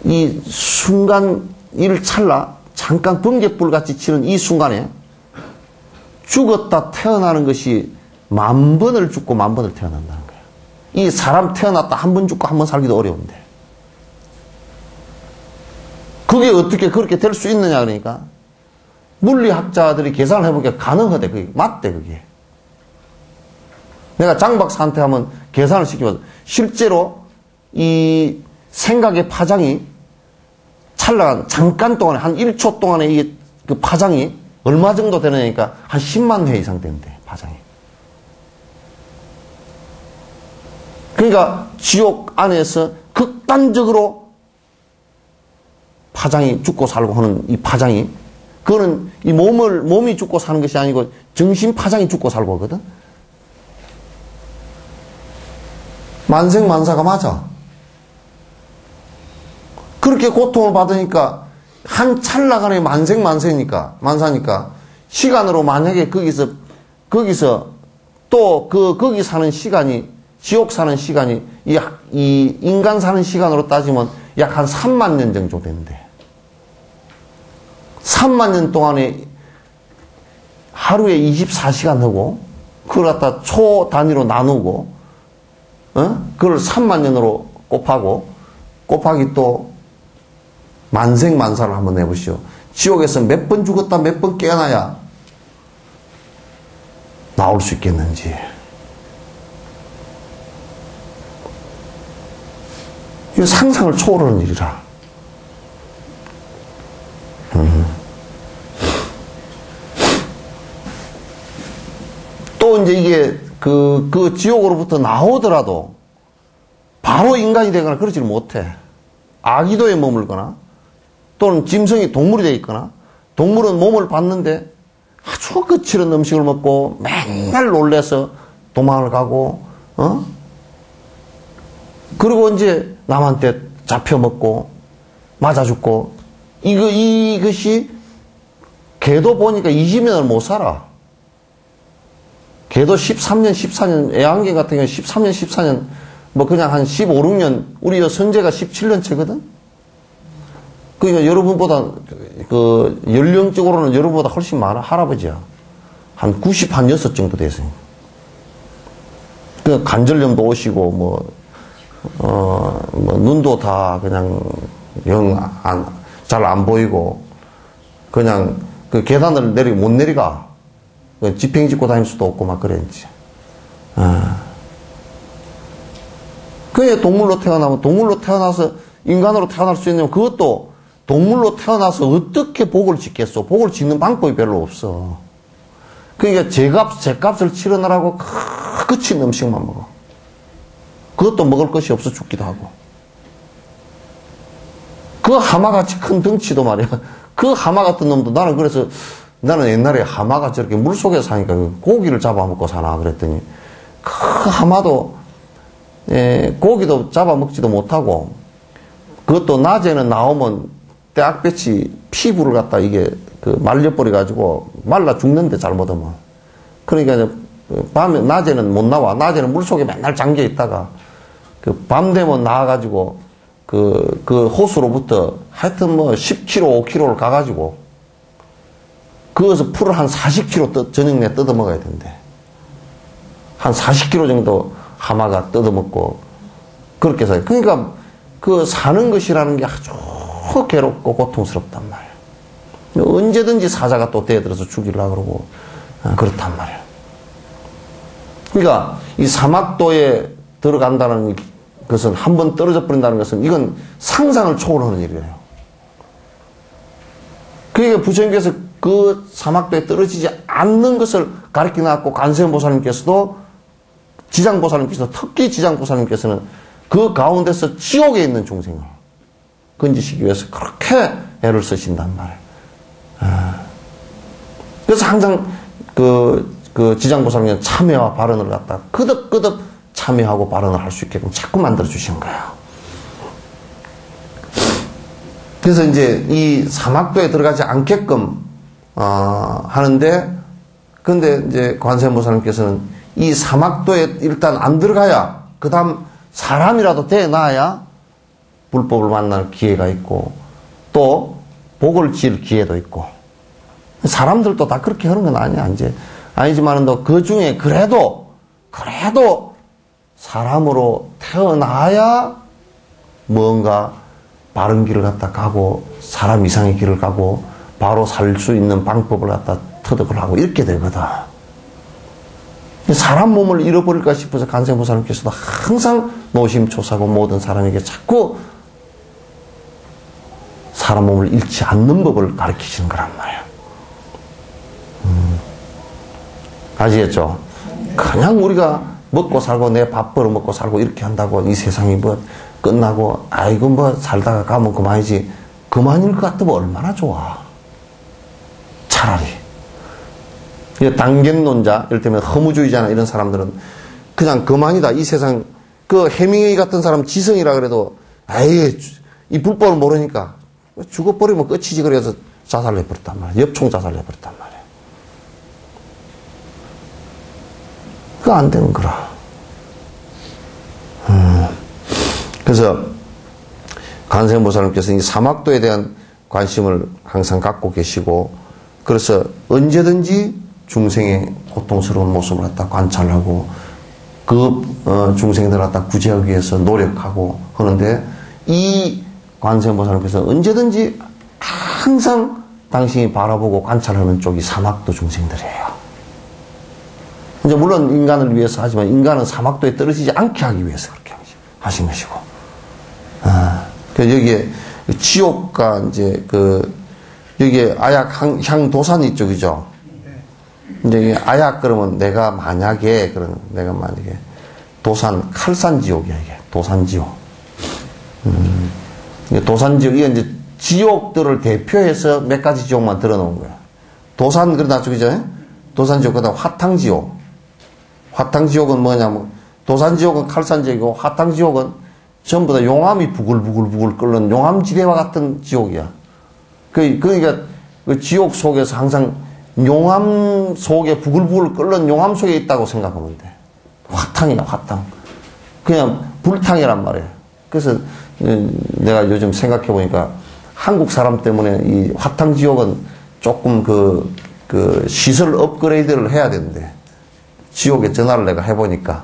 이 순간 일찰나 잠깐 번개불같이 치는 이 순간에 죽었다 태어나는 것이 10,000번을 죽고 10,000번을 태어난다는 거야. 이 사람 태어났다 한 번 죽고 한 번 살기도 어려운데 그게 어떻게 그렇게 될 수 있느냐 그러니까 물리학자들이 계산을 해보니까 가능하대. 그게 맞대. 그게 내가 장 박사한테 한번 계산을 시켜봐서 실제로 이 생각의 파장이 찰나간 잠깐 동안에 한 1초 동안에 이 그 파장이 얼마 정도 되느냐니까 한 10만 회 이상 된대. 파장이. 그러니까 지옥 안에서 극단적으로 파장이 죽고 살고 하는 이 파장이, 그거는 이 몸이 죽고 사는 것이 아니고 정신 파장이 죽고 살고 하거든. 만생만사가 맞아. 그렇게 고통을 받으니까 한 찰나간의 만사니까 시간으로 만약에 거기서 또 거기 사는 시간이 지옥 사는 시간이, 이 인간 사는 시간으로 따지면 약 한 3만 년 정도 된대. 3만 년 동안에 하루에 24시간 하고, 그걸 갖다 초 단위로 나누고, 그걸 3만 년으로 곱하고, 곱하기 또 만생만사를 한번 해보시오. 지옥에서 몇 번 죽었다 몇 번 깨어나야 나올 수 있겠는지. 이거 상상을 초월하는 일이라. 또 이제 이게 그 지옥으로부터 나오더라도 바로 인간이 되거나 그러지를 못해. 아기도에 머물거나 또는 짐승이 동물이 되어 있거나, 동물은 몸을 받는데 아주 거칠은 음식을 먹고 맨날 놀래서 도망을 가고, 그리고 이제 남한테 잡혀 먹고 맞아 죽고, 이것이 개도 보니까 20년을 못 살아. 개도 13년, 14년, 애완개 같은 경우 13년, 14년, 뭐 그냥 한 15, 16년, 우리 선재가 17년 차거든? 그러니까 여러분보다, 연령적으로는 여러분보다 훨씬 많아, 할아버지야. 한 96 정도 됐어요. 그 관절염도 오시고, 눈도 다 그냥 잘 안 보이고, 그냥 그 계단을 못 내려가. 지팽이 짚고 다닐 수도 없고 막 그래, 이제. 그게 동물로 태어나면, 동물로 태어나서 인간으로 태어날 수 있냐면, 그것도 동물로 태어나서 어떻게 복을 짓겠어? 복을 짓는 방법이 별로 없어. 그러니까 죗값을 치르느라고 거친 음식만 먹어. 그것도 먹을 것이 없어 죽기도 하고. 그 하마같이 큰 덩치도 말이야. 그 하마 같은 놈도 나는 옛날에 하마가 저렇게 물속에 사니까 고기를 잡아먹고 사나 그랬더니, 그 하마도 고기도 잡아먹지도 못하고, 그것도 낮에는 나오면 떼약볕이 피부를 갖다 이게 말려버려가지고 말라 죽는데 잘못하면. 그러니까 밤에, 낮에는 못 나와. 낮에는 물속에 맨날 잠겨 있다가 밤 되면 나와가지고 그 호수로부터 하여튼 10km, 5km를 가가지고 거기서 풀을 한 40km 저녁 내 뜯어먹어야 된대. 한 40km 정도 하마가 뜯어먹고 그렇게 살아요. 그러니까 그 사는 것이라는 게 아주 괴롭고 고통스럽단 말이야. 언제든지 사자가 또 대들어서 죽이려고 그러고 그렇단 말이야. 그러니까 이 사막도에 들어간다는 것은, 한번 떨어져 버린다는 것은, 이건 상상을 초월하는 일이에요. 그러니까 부처님께서 그 사막도에 떨어지지 않는 것을 가르쳐 놨고, 관세음보살님께서도, 지장보살님께서, 특히 지장보살님께서는 그 가운데서 지옥에 있는 중생을 건지시기 위해서 그렇게 애를 쓰신단 말이에요. 그래서 항상 그 지장보살님은 참회와 발언을 갖다 끄덕끄덕 참회하고 발언을 할 수 있게끔 자꾸 만들어주신 거예요. 그래서 이제 이 사막도에 들어가지 않게끔, 하는데, 근데 이제 관세음보살님께서는 이 사막도에 일단 안 들어가야, 그 다음 사람이라도 돼 놔야 불법을 만날 기회가 있고, 또 복을 지을 기회도 있고. 사람들도 다 그렇게 하는 건 아니야, 이제. 아니지만은 또 그 중에 그래도 사람으로 태어나야 뭔가 바른 길을 갖다 가고, 사람 이상의 길을 가고, 바로 살 수 있는 방법을 갖다 터득을 하고, 이렇게 되거든. 사람 몸을 잃어버릴까 싶어서 관세음보살님께서도 항상 노심초사고 모든 사람에게 자꾸 사람 몸을 잃지 않는 법을 가르치시는 거란 말이야. 아시겠죠? 그냥 우리가 먹고 살고 내 밥 벌어 먹고 살고 이렇게 한다고 이 세상이 뭐 끝나고, 아이고 뭐 살다가 가면 그만이지, 그만일 것 같으면 얼마나 좋아. 차라리. 당견론자, 이를테면 허무주의자나 이런 사람들은 그냥 그만이다. 이 세상, 그 해밍웨이 같은 사람 지성이라 그래도, 아예 이 불법을 모르니까 죽어버리면 끝이지. 그래서 자살을 해버렸단 말이야. 엽총 자살을 해버렸단 말이야. 그거 안 되는 거라. 그래서 관세음보살님께서 이 사막도에 대한 관심을 항상 갖고 계시고, 그래서 언제든지 중생의 고통스러운 모습을 갖다 관찰하고 그 중생들을 갖다 구제하기 위해서 노력하고 하는데, 이 관세음보살님께서 언제든지 항상 당신이 바라보고 관찰하는 쪽이 사막도 중생들이에요. 이제 물론 인간을 위해서 하지만 인간은 사막도에 떨어지지 않게 하기 위해서 그렇게 하신 것이고, 여기에 지옥과 이제 여기에 아약 향 도산이 이쪽이죠. 이제 아약 그러면 내가 만약에 도산 칼산지옥이야, 이게 도산지옥. 도산지옥, 이게 이제 지옥들을 대표해서 몇 가지 지옥만 들어놓은 거야. 도산, 그러다 저기죠? 도산지옥, 그 다음 화탕지옥. 화탕지옥은 뭐냐면, 도산지옥은 칼산지옥이고, 화탕지옥은 전부 다 용암이 부글부글 끓는 용암지대와 같은 지옥이야. 그러니까, 그 지옥 속에서 항상 용암 속에 부글부글 끓는 용암 속에 있다고 생각하면 돼. 화탕이야, 화탕. 그냥 불탕이란 말이에요. 그래서 내가 요즘 생각해보니까 한국 사람 때문에 이 화탕지옥은 조금 시설 업그레이드를 해야 되는데, 지옥에 전화를 내가 해보니까.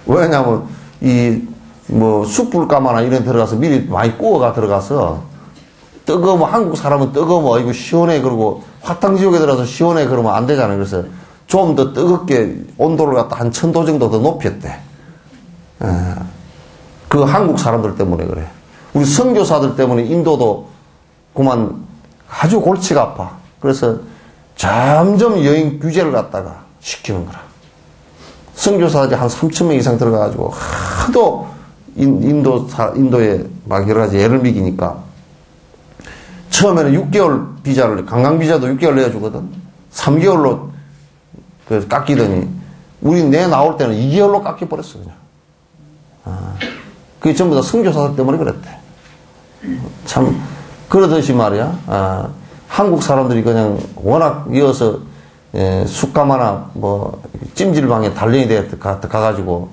왜냐면, 숯불가마나 이런 데 들어가서 미리 많이 구워가 들어가서, 한국 사람은 이거 시원해. 그러고, 화탕지옥에 들어가서 시원해. 그러면 안 되잖아요. 그래서 좀 더 뜨겁게 온도를 갖다 한 1000도 정도 더 높였대. 그 한국 사람들 때문에 그래. 우리 선교사들 때문에 인도도 그만 아주 골치가 아파. 그래서 점점 여행 규제를 갖다가 시키는 거라. 선교사들이 한 3000명 이상 들어가가지고 하도 인도에 막 여러 가지 애를 먹이니까 처음에는 6개월 비자를, 관광비자도 6개월 내어주거든. 3개월로 깎이더니 우리 나올 때는 2개월로 깎여버렸어, 그냥. 그게 전부 다 선교사들 때문에 그랬대. 참, 그러듯이 말이야. 한국 사람들이 그냥 워낙 이어서, 숯가마나 찜질방에 단련이 가가지고,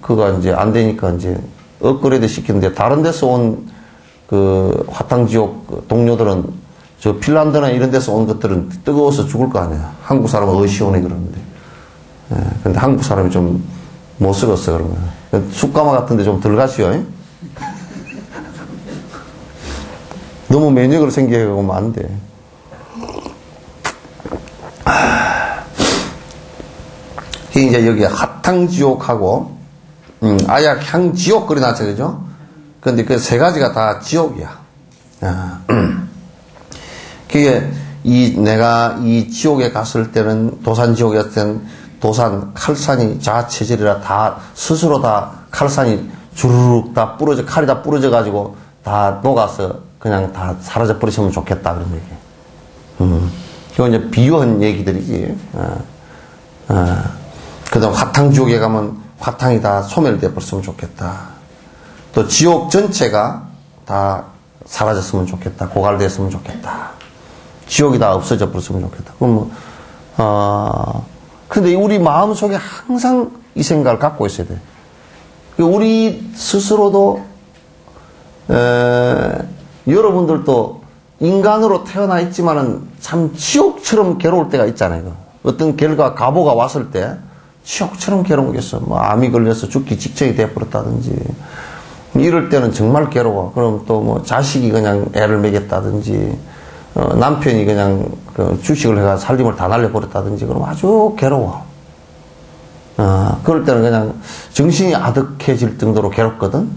그가 이제 안 되니까 이제 업그레이드 시키는데, 다른 데서 온 화탕지옥 동료들은, 저 핀란드나 이런 데서 온 것들은 뜨거워서 죽을 거 아니야. 한국 사람은 시원해 그러는데. 근데 한국 사람이 좀 못 쓰겠어, 그러면. 숯가마 같은데 좀 들어가시오. 너무 면역으로 생겨가면 안 돼. 이제 여기 화탕지옥하고, 아약향지옥 그려놨죠, 그죠? 근데 그 세 가지가 다 지옥이야. 그게, 내가 이 지옥에 갔을 때는, 도산지옥에 갔을 때는, 도산, 칼산이 자체질이라 스스로 다 칼산이 주르륵 다 칼이 다 부러져가지고 다 녹아서 그냥 다 사라져 버리시면 좋겠다, 그런 얘기. 이건 이제 비유한 얘기들이지. 그 다음 화탕지옥에 가면 화탕이 다 소멸되어 버렸으면 좋겠다. 또 지옥 전체가 다 사라졌으면 좋겠다. 고갈됐으면 좋겠다. 지옥이 다 없어져 버렸으면 좋겠다. 그럼 근데 우리 마음속에 항상 이 생각을 갖고 있어야 돼. 우리 스스로도, 여러분들도 인간으로 태어나 있지만은 참 지옥처럼 괴로울 때가 있잖아요. 어떤 가보가 왔을 때 지옥처럼 괴로우겠어. 암이 걸려서 죽기 직전이 돼버렸다든지. 이럴 때는 정말 괴로워. 그럼 또 자식이 그냥 애를 먹였다든지, 남편이 그냥 주식을 해가 살림을 다 날려버렸다든지, 그럼 아주 괴로워. 그럴 때는 그냥 정신이 아득해질 정도로 괴롭거든.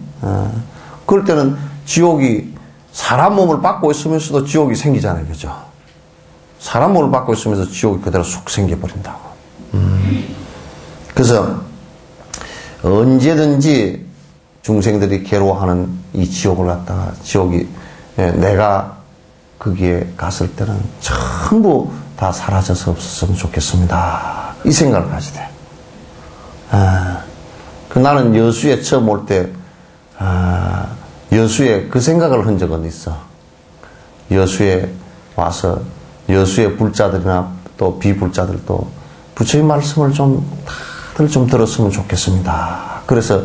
그럴 때는 지옥이 사람 몸을 받고 있으면서도 지옥이 생기잖아요. 그죠? 사람 몸을 받고 있으면서 지옥이 그대로 쑥 생겨버린다고. 그래서 언제든지 중생들이 괴로워하는 이 지옥을 갖다가 내가 거기에 갔을 때는 전부 다 사라져서 없었으면 좋겠습니다. 이 생각을 가지게 돼. 나는 여수에 처음 올 때, 여수에 그 생각을 한 적은 있어. 여수에 와서, 여수의 불자들이나 또 비불자들도 부처님 말씀을 다들 좀 들었으면 좋겠습니다. 그래서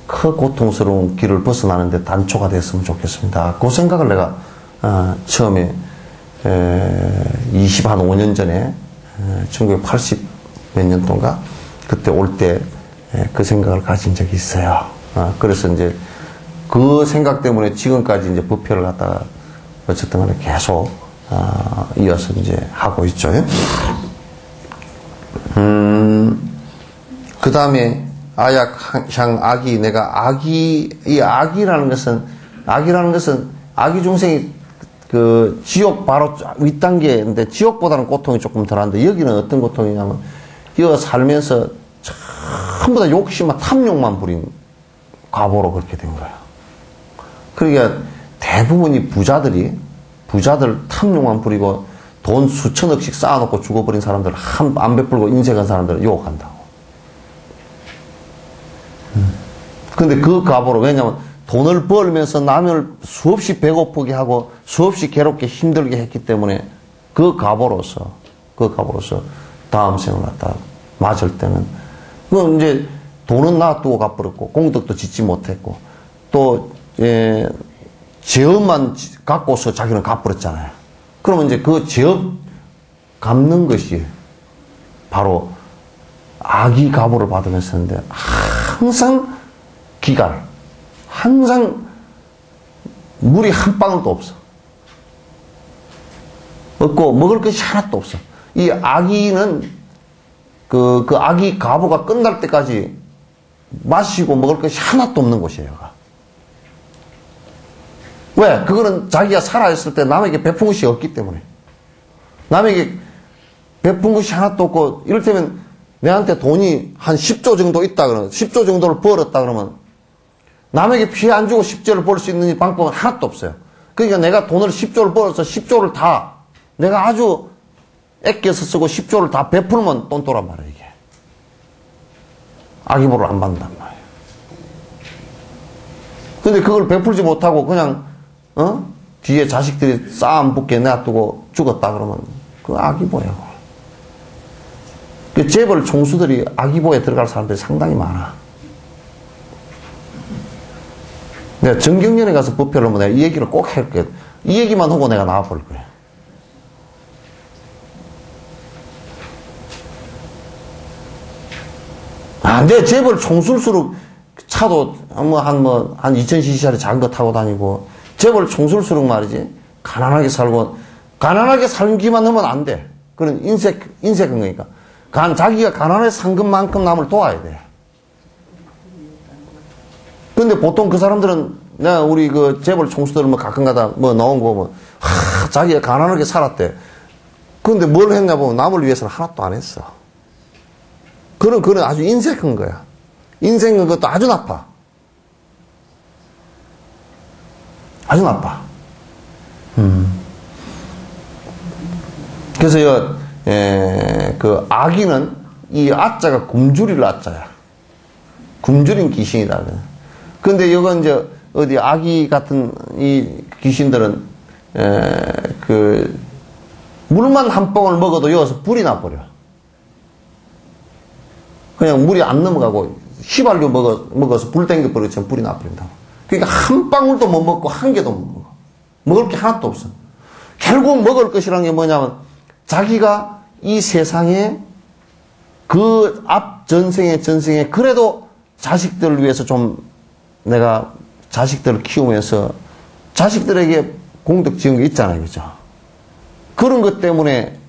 그 고통스러운 길을 벗어나는데 단초가 됐으면 좋겠습니다. 그 생각을 내가 처음에 25년 전에 1980 몇 년도인가 그때 올 때 그 생각을 가진 적이 있어요. 그래서 이제 그 생각 때문에 지금까지 이제 부표를 갖다가 어쨌든 간에 계속 이어서 이제 하고 있죠. 그 다음에 아약향 악이, 내가 이 악이라는 것은 악이 중생이 그 지옥 바로 윗단계인데 지옥보다는 고통이 조금 덜한데 여기는 어떤 고통이냐면 여기 살면서 전부 다 욕심만 탐욕만 부린 과보로 그렇게 된 거예요. 그러니까 대부분이 부자들 탐욕만 부리고 돈 수천억씩 쌓아놓고 죽어버린 사람들 안 베풀고 인색한 사람들을 유혹한다고. 근데 그 과보로, 왜냐면 돈을 벌면서 남을 수없이 배고프게 하고 수없이 괴롭게 힘들게 했기 때문에 그 과보로서 다음 생을 갖다 맞을 때는 그건 이제 돈은 놔두고 갚버렸고 공덕도 짓지 못했고 또 죄업만 갖고서 자기는 갚버렸잖아요. 그러면 이제 그 죄업 갚는 것이 바로 악이 과보를 받으면서 했는데 항상 기갈, 항상 물이 한 방울도 없고 먹을 것이 하나도 없어. 이 악이는 그 악이 과보가 끝날 때까지 마시고 먹을 것이 하나도 없는 곳이에요. 왜? 그거는 자기가 살아있을 때 남에게 베푼 것이 없기 때문에. 남에게 베푼 것이 하나도 없고, 이를테면 내한테 돈이 한 10조 정도 있다 그러면, 10조 정도를 벌었다 그러면, 남에게 피해 안 주고 10조를 벌 수 있는 방법은 하나도 없어요. 그러니까 내가 돈을 10조를 벌어서 10조를 다 내가 아주 아껴서 쓰고 10조를 다 베풀면 돈도란 말이에요, 이게. 악의보를 안 받는단 말이에요. 근데 그걸 베풀지 못하고 그냥, 뒤에 자식들이 싸움 붙게 놔두고 죽었다 그러면 그 악의보예요. 그 재벌 총수들이 악의보에 들어갈 사람들이 상당히 많아. 내가 정경련에 가서 부표를 하면 내가 이 얘기를 꼭 할 거야. 이 얘기만 하고 내가 나와버릴 거야. 내 재벌 총술수록 차도 한 2000cc짜리 작은 거 타고 다니고, 재벌 총술수록 말이지, 가난하게 살기만 하면 안 돼. 그런 인색한 거니까. 자기가 가난하게 산 것만큼 남을 도와야 돼. 근데 보통 그 사람들은, 내가 우리 그 재벌 총수들 가끔가다 나온 거 보면, 자기가 가난하게 살았대. 근데 뭘 했냐 보면 남을 위해서는 하나도 안 했어. 그런 아주 인색한 거야. 인색한 것도 아주 나빠. 아주 나빠. 그래서 그 악인은 이 아자가 굶주릴 아자야. 굶주린 귀신이다. 근데 이건 이제 어디 아기 같은 이 귀신들은 그 물만 한 뻥을 먹어도 여기서 불이 나버려. 그냥 물이 안 넘어가고 휘발유 먹어서 불 땡겨버리면 불이 나버린다. 그러니까 한 방울도 못 먹고 한 개도 못 먹어. 먹을 게 하나도 없어. 결국 먹을 것이라는 게 뭐냐면 자기가 이 세상에 그 앞 전생에 그래도 자식들을 위해서 좀 내가 자식들을 키우면서 자식들에게 공덕 지은 게 있잖아요. 그죠? 그런 것 때문에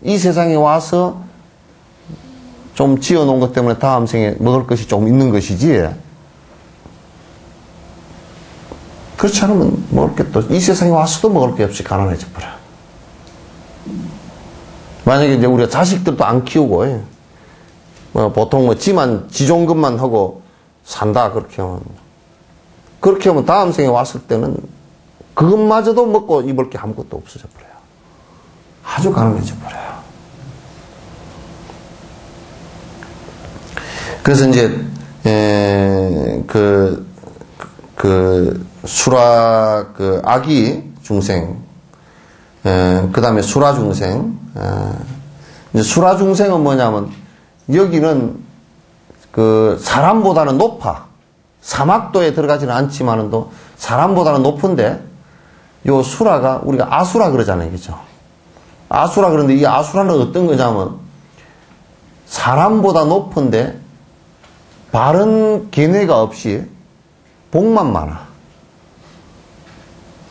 이 세상에 와서 좀 지어놓은 것 때문에 다음 생에 먹을 것이 조금 있는 것이지. 그렇지 않으면 먹을 게 또, 이 세상에 와서도 먹을 게 없이 가난해져 버려. 만약에 이제 우리가 자식들도 안 키우고, 보통 지 좋은 것만 하고 산다, 그렇게 하면 다음 생에 왔을 때는 그것마저도 먹고 입을 게 아무것도 없어져 버려요. 아주 가난해져 버려요. 그래서 이제 수라 아기 중생, 그 다음에 수라 중생. 이제 수라 중생은 뭐냐면 여기는 그 사람보다는 높아. 사막도에 들어가지는 않지만은 또 사람보다는 높은데 요 수라가 우리가 아수라 그러잖아요. 그죠? 아수라 그러는데 이 아수라는 어떤 거냐면 사람보다 높은데 바른 견해가 없이 복만 많아.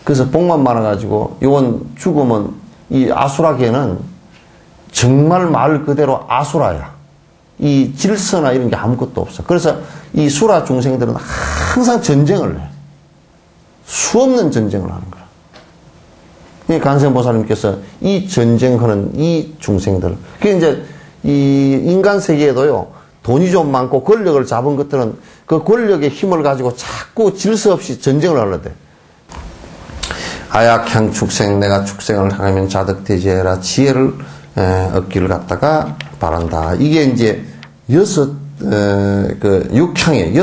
그래서 복만 많아가지고 요건 죽으면 이 아수라계는 정말 말 그대로 아수라야. 이 질서나 이런 게 아무것도 없어. 그래서 이 수라 중생들은 항상 전쟁을 해. 수없는 전쟁을 하는 거야. 이 관세음보살님께서 이 전쟁하는 이 중생들. 그게 이제 이 인간 세계에도요, 돈이 좀 많고 권력을 잡은 것들은 그 권력의 힘을 가지고 자꾸 질서 없이 전쟁을 하려대. 아약향 축생, 내가 축생을 하면 자득대지해라. 지혜를 얻기를 갖다가 바란다. 이게 이제 육향의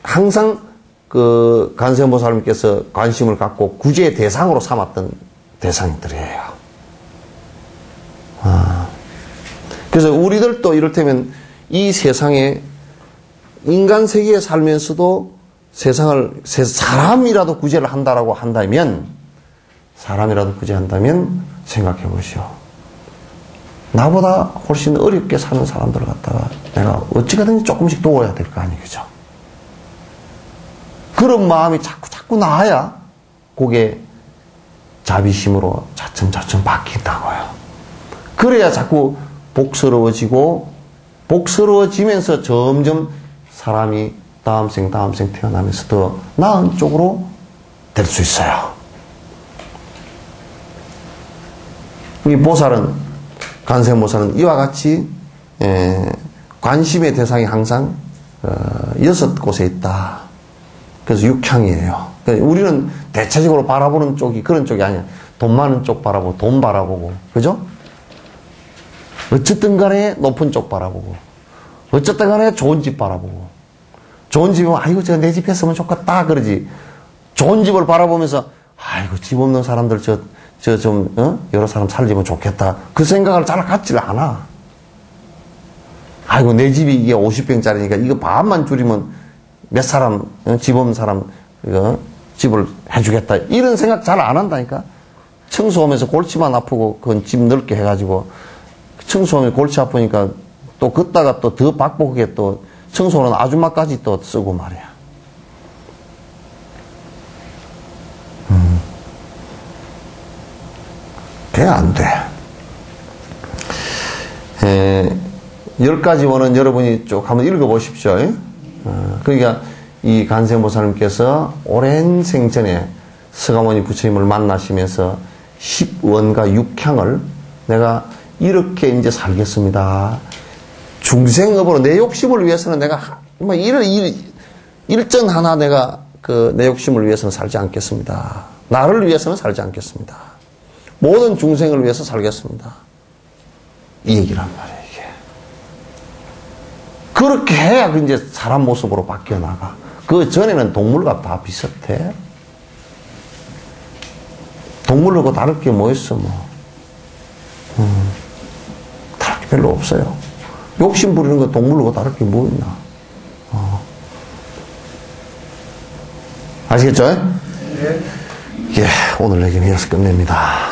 항상 그 관세음보살님께서 관심을 갖고 구제의 대상으로 삼았던 대상들이에요. 그래서 우리들도 이를테면 이 세상에 인간 세계에 살면서도 사람이라도 구제를 한다라고 한다면, 사람이라도 구제한다면 생각해 보시오. 나보다 훨씬 어렵게 사는 사람들을 갖다가 내가 어찌가든지 조금씩 도와야 될 거 아니겠죠. 그런 마음이 자꾸 나아야 그게 자비심으로 차츰차츰 바뀐다고요. 그래야 자꾸 복스러워지면서 점점 사람이 다음 생 태어나면서 더 나은 쪽으로 될 수 있어요. 이 보살은, 관세음보살은 이와 같이 관심의 대상이 항상 6곳에 있다. 그래서 육향이에요. 우리는 대체적으로 바라보는 쪽이 그런 쪽이 아니야. 돈 많은 쪽 바라보고, 돈 바라보고, 그죠? 어쨌든 간에 높은 쪽 바라보고, 어쨌든 간에 좋은 집 바라보고, 좋은 집이면, 아이고, 저 내 집 했으면 좋겠다, 그러지. 좋은 집을 바라보면서, 아이고, 집 없는 사람들, 여러 사람 살리면 좋겠다. 그 생각을 잘 갖지를 않아. 아이고, 내 집이 이게 50평짜리니까 이거 반만 줄이면 몇 사람, 집 없는 사람, 집을 해주겠다. 이런 생각 잘 안 한다니까. 청소하면서 골치만 아프고, 그건 집 넓게 해가지고, 청소하면 골치 아프니까 또 걷다가 또 더 박복하게 또 청소는 아줌마까지 또 쓰고 말이야. 그게 안 돼. 10가지 원은 여러분이 쭉 한번 읽어보십시오. 그러니까 이 관세음보살님께서 오랜 생전에 서가모니 부처님을 만나시면서 10원과 6향을 내가 이렇게 이제 살겠습니다. 중생업으로 내 욕심을 위해서는 내가 일전 하나 내가 내 욕심을 위해서는 살지 않겠습니다. 나를 위해서는 살지 않겠습니다. 모든 중생을 위해서 살겠습니다. 이 얘기란 말이에요, 이게. 그렇게 해야 이제 사람 모습으로 바뀌어 나가. 그 전에는 동물과 다 비슷해. 동물하고 다를 게 뭐 있어, 뭐. 다를 게 별로 없어요. 욕심 부리는 거 동물하고 다를 게 뭐 있나. 아시겠죠? 네. 예, 오늘 얘기는 여기서 끝냅니다.